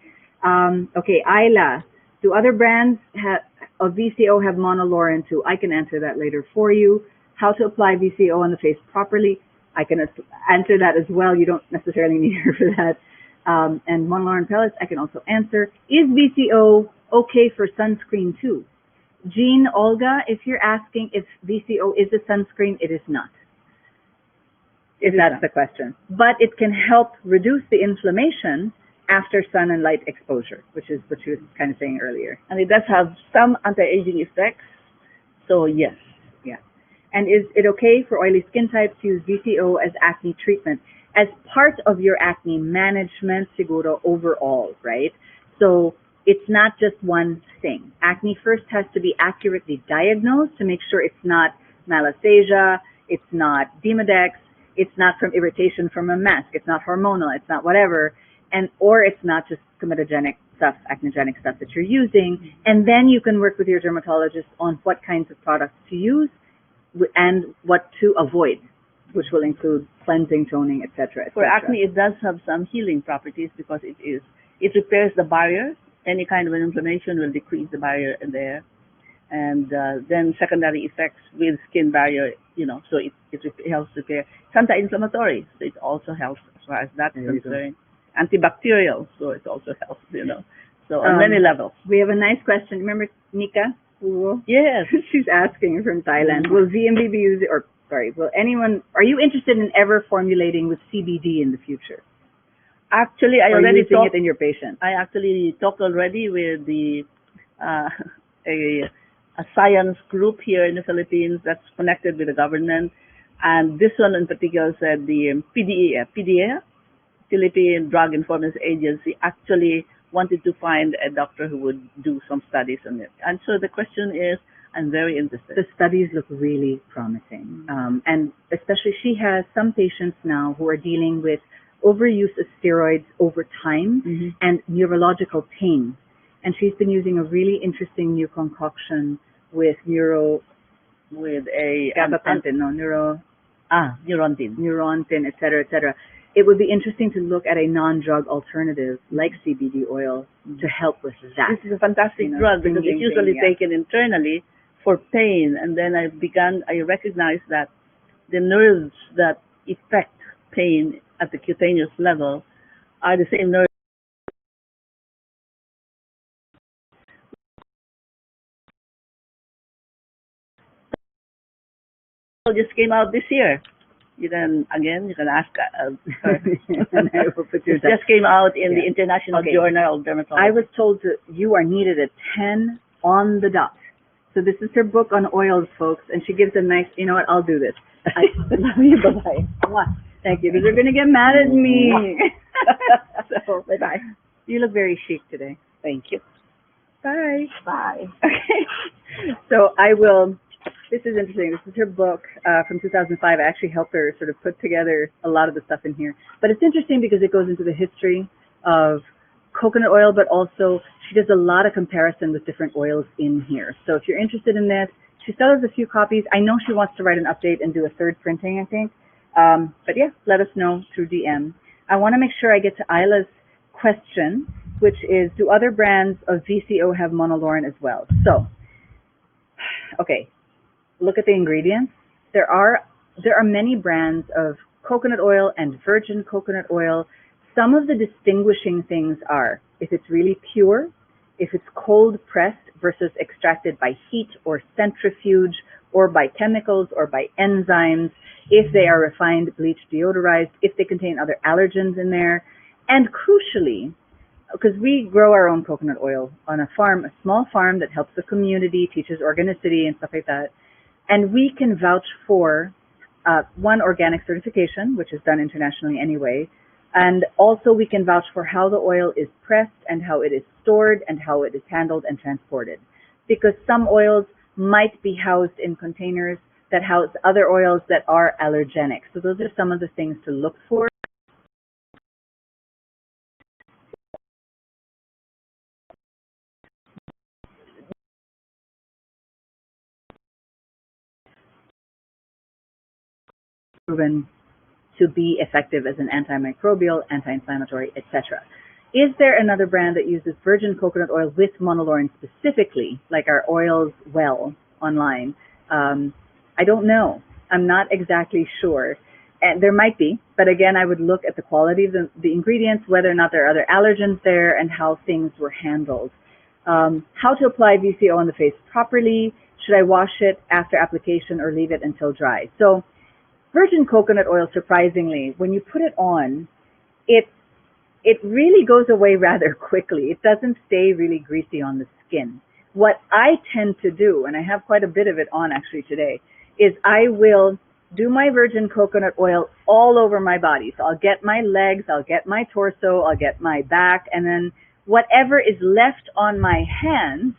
Okay, Ayla, do other brands of VCO have monolaurin too? I can answer that later for you. How to apply VCO on the face properly? I can answer that as well. You don't necessarily need her for that. And monolaurin pellets, I can also answer. Is VCO okay for sunscreen too? Jean, Olga, if you're asking if VCO is a sunscreen, it is not. If that's the question. But it can help reduce the inflammation after sun and light exposure, which is what she was kind of saying earlier. And it does have some anti-aging effects, so yes. Yeah. And is it okay for oily skin types to use VCO as acne treatment? As part of your acne management, siguro, overall, right? So it's not just one thing. Acne first has to be accurately diagnosed to make sure it's not malassezia, it's not Demodex, it's not from irritation from a mask, it's not hormonal, it's not whatever, and or it's not just comedogenic stuff, acnogenic stuff that you're using, and then you can work with your dermatologist on what kinds of products to use and what to avoid, which will include cleansing, toning, etc. For acne, it does have some healing properties because it repairs the barrier. Any kind of an inflammation will decrease the barrier in there. And then secondary effects with skin barrier, so it helps repair. It's anti-inflammatory, so it also helps as far as that is concerned. Antibacterial, so it also helps, So on many levels. We have a nice question. Remember Nika? Yes. She's asking from Thailand. Will VMV be using, are you interested in ever formulating with CBD in the future? Actually, I already talked it in your patient. I actually talked already with the a science group here in the Philippines that's connected with the government, and this one in particular said the PDEA, Philippine Drug Enforcement Agency, actually wanted to find a doctor who would do some studies on it. And so the question is, I'm very interested. The studies look really promising, and especially she has some patients now who are dealing with overuse of steroids over time and neurological pain. And she's been using a really interesting new concoction with gabapentin, neurontin, et cetera. It would be interesting to look at a non-drug alternative like CBD oil to help with that. This is a fantastic drug because it's usually taken internally for pain, and then I recognized that the nerves that affect pain at the cutaneous level are the same nerves just came out this year. You can ask her. It just came out in the International Journal of Dermatology. I was told you are needed at 10 on the dot. So this is her book on oils, folks, and she gives a nice, you know what, I'll do this. I love you, bye-bye. Thank you, because they're going to get mad at me. So, bye-bye. You look very chic today. Thank you. Bye. Bye. Okay. So this is interesting. This is her book from 2005. I actually helped her sort of put together a lot of the stuff in here. But it's interesting because it goes into the history of coconut oil, but also she does a lot of comparison with different oils in here. So if you're interested in this, she still has a few copies. I know she wants to write an update and do a third printing, I think. But yeah, let us know through DM. I want to make sure I get to Isla's question, which is, do other brands of VCO have monolaurin as well? So, okay, look at the ingredients. There are many brands of coconut oil and virgin coconut oil. Some of the distinguishing things are if it's really pure, if it's cold pressed versus extracted by heat or centrifuge or by chemicals or by enzymes, if they are refined, bleached, deodorized, if they contain other allergens in there, and crucially, because we grow our own coconut oil on a farm, a small farm that helps the community, teaches organicity and stuff like that, and we can vouch for one, organic certification, which is done internationally anyway, and also we can vouch for how the oil is pressed and how it is stored and how it is handled and transported. Because some oils might be housed in containers that house other oils that are allergenic. So those are some of the things to look for. Proven to be effective as an antimicrobial, anti-inflammatory, etc. Is there another brand that uses virgin coconut oil with monolaurin specifically, like our oils well online? I don't know. I'm not exactly sure. And there might be, but again, I would look at the quality of the ingredients, whether or not there are other allergens there, and how things were handled. How to apply VCO on the face properly. Should I wash it after application or leave it until dry? So virgin coconut oil, surprisingly, when you put it on, it really goes away rather quickly. It doesn't stay really greasy on the skin. What I tend to do, and I have quite a bit of it on actually today, is I will do my virgin coconut oil all over my body. So I'll get my legs, I'll get my torso, I'll get my back, and then whatever is left on my hands,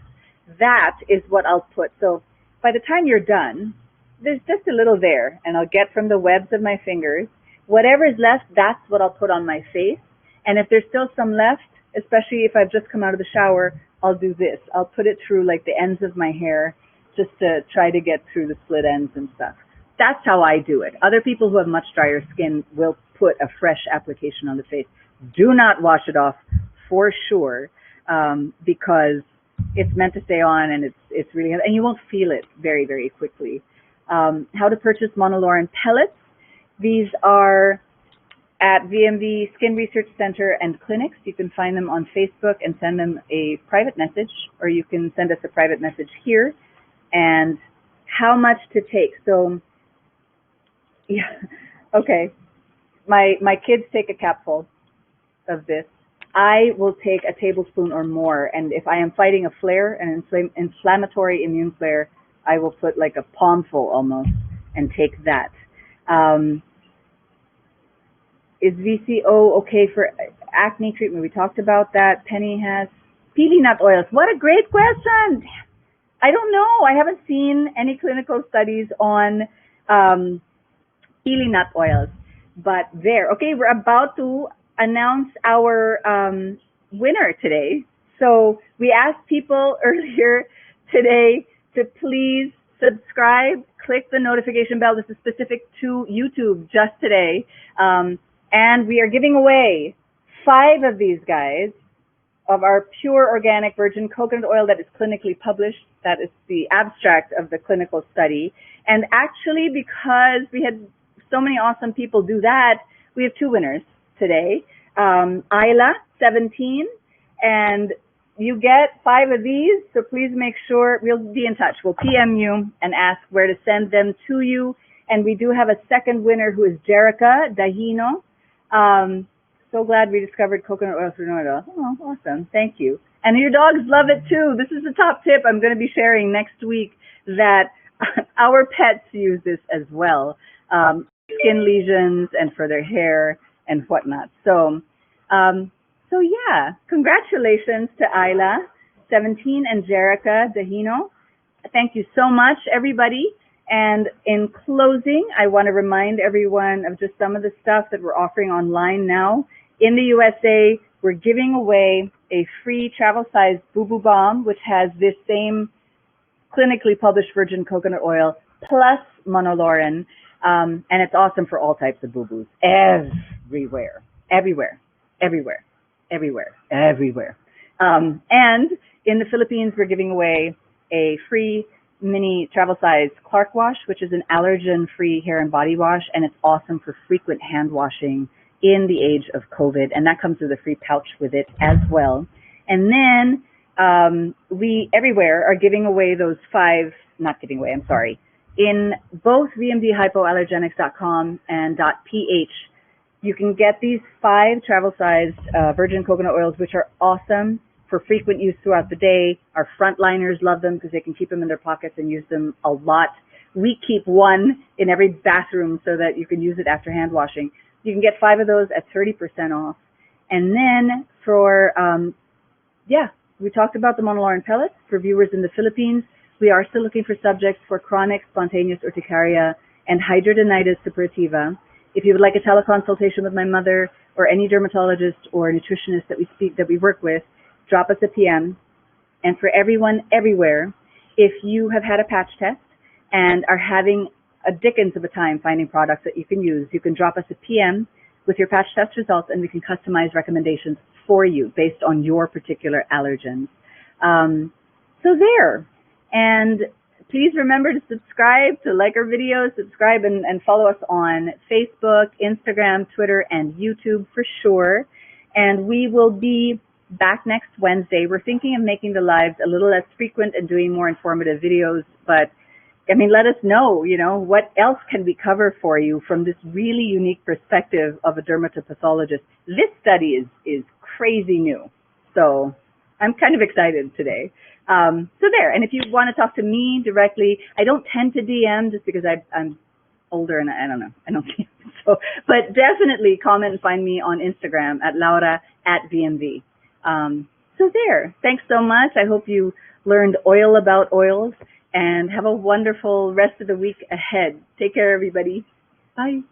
that is what I'll put. So by the time you're done, there's just a little there, and I'll get from the webs of my fingers. Whatever is left, that's what I'll put on my face. And if there's still some left, especially if I've just come out of the shower, I'll do this. I'll put it through like the ends of my hair just to try to get through the split ends and stuff. That's how I do it. Other people who have much drier skin will put a fresh application on the face. Do not wash it off for sure, because it's meant to stay on, and it's really, and you won't feel it very, very quickly. How to purchase monolaurin pellets. These are at VMV Skin Research Center and clinics. You can find them on Facebook and send them a private message, or you can send us a private message here. And how much to take. So, yeah, okay. My kids take a capful of this. I will take a tablespoon or more, and if I am fighting a flare, an inflammatory immune flare, I will put like a palmful almost and take that. Is VCO okay for acne treatment? We talked about that. Penny has pili nut oils. What a great question. I don't know. I haven't seen any clinical studies on pili nut oils, but there. Okay, we're about to announce our winner today. So we asked people earlier today to please subscribe, click the notification bell. This is specific to YouTube just today. And we are giving away 5 of these guys of our pure organic virgin coconut oil that is clinically published. That is the abstract of the clinical study. And actually, because we had so many awesome people do that, we have 2 winners today. Isla, 17, and you get 5 of these, so please make sure, we'll be in touch. We'll PM you and ask where to send them to you. And we do have a second winner who is Jerica Dahino. So glad we discovered coconut oil through Noida. Oh, awesome. Thank you. And your dogs love it too. This is the top tip I'm going to be sharing next week, that our pets use this as well. Skin lesions and for their hair and whatnot. So yeah, congratulations to Isla, 17, and Jerica Dahino. Thank you so much, everybody. And in closing, I want to remind everyone of just some of the stuff that we're offering online now. In the USA, we're giving away a free travel-sized Boo Boo Balm, which has this same clinically published virgin coconut oil plus monolaurin, and it's awesome for all types of boo-boos. Everywhere. And in the Philippines, we're giving away a free mini travel-size Clark Wash, which is an allergen-free hair and body wash, and it's awesome for frequent hand washing in the age of COVID, and that comes with a free pouch with it as well. And then we everywhere are giving away those 5, not giving away, I'm sorry, in both VMVHypoallergenics.com and .ph, you can get these 5 travel-sized virgin coconut oils, which are awesome for frequent use throughout the day. Our frontliners love them because they can keep them in their pockets and use them a lot. We keep 1 in every bathroom so that you can use it after hand washing. You can get 5 of those at 30% off. And then for, we talked about the monolaurin pellets for viewers in the Philippines. We are still looking for subjects for chronic spontaneous urticaria and hidradenitis suppurativa. If you would like a teleconsultation with my mother or any dermatologist or nutritionist that we work with, drop us a PM. And for everyone everywhere, if you have had a patch test and are having a dickens of a time finding products that you can use, you can drop us a PM with your patch test results, and we can customize recommendations for you based on your particular allergens. So there. And please remember to subscribe, to like our videos, subscribe and follow us on Facebook, Instagram, Twitter, and YouTube for sure. And we will be back next Wednesday. We're thinking of making the lives a little less frequent and doing more informative videos, but I mean, let us know, what else can we cover for you from this really unique perspective of a dermatopathologist. This study is crazy new. So I'm kind of excited today. So there. And if you want to talk to me directly, I don't tend to DM just because I'm older and I don't know. I don't DM. So, but definitely comment and find me on Instagram at Laura@VMV. So there. Thanks so much. I hope you learned oil about oils, and have a wonderful rest of the week ahead. Take care, everybody. Bye.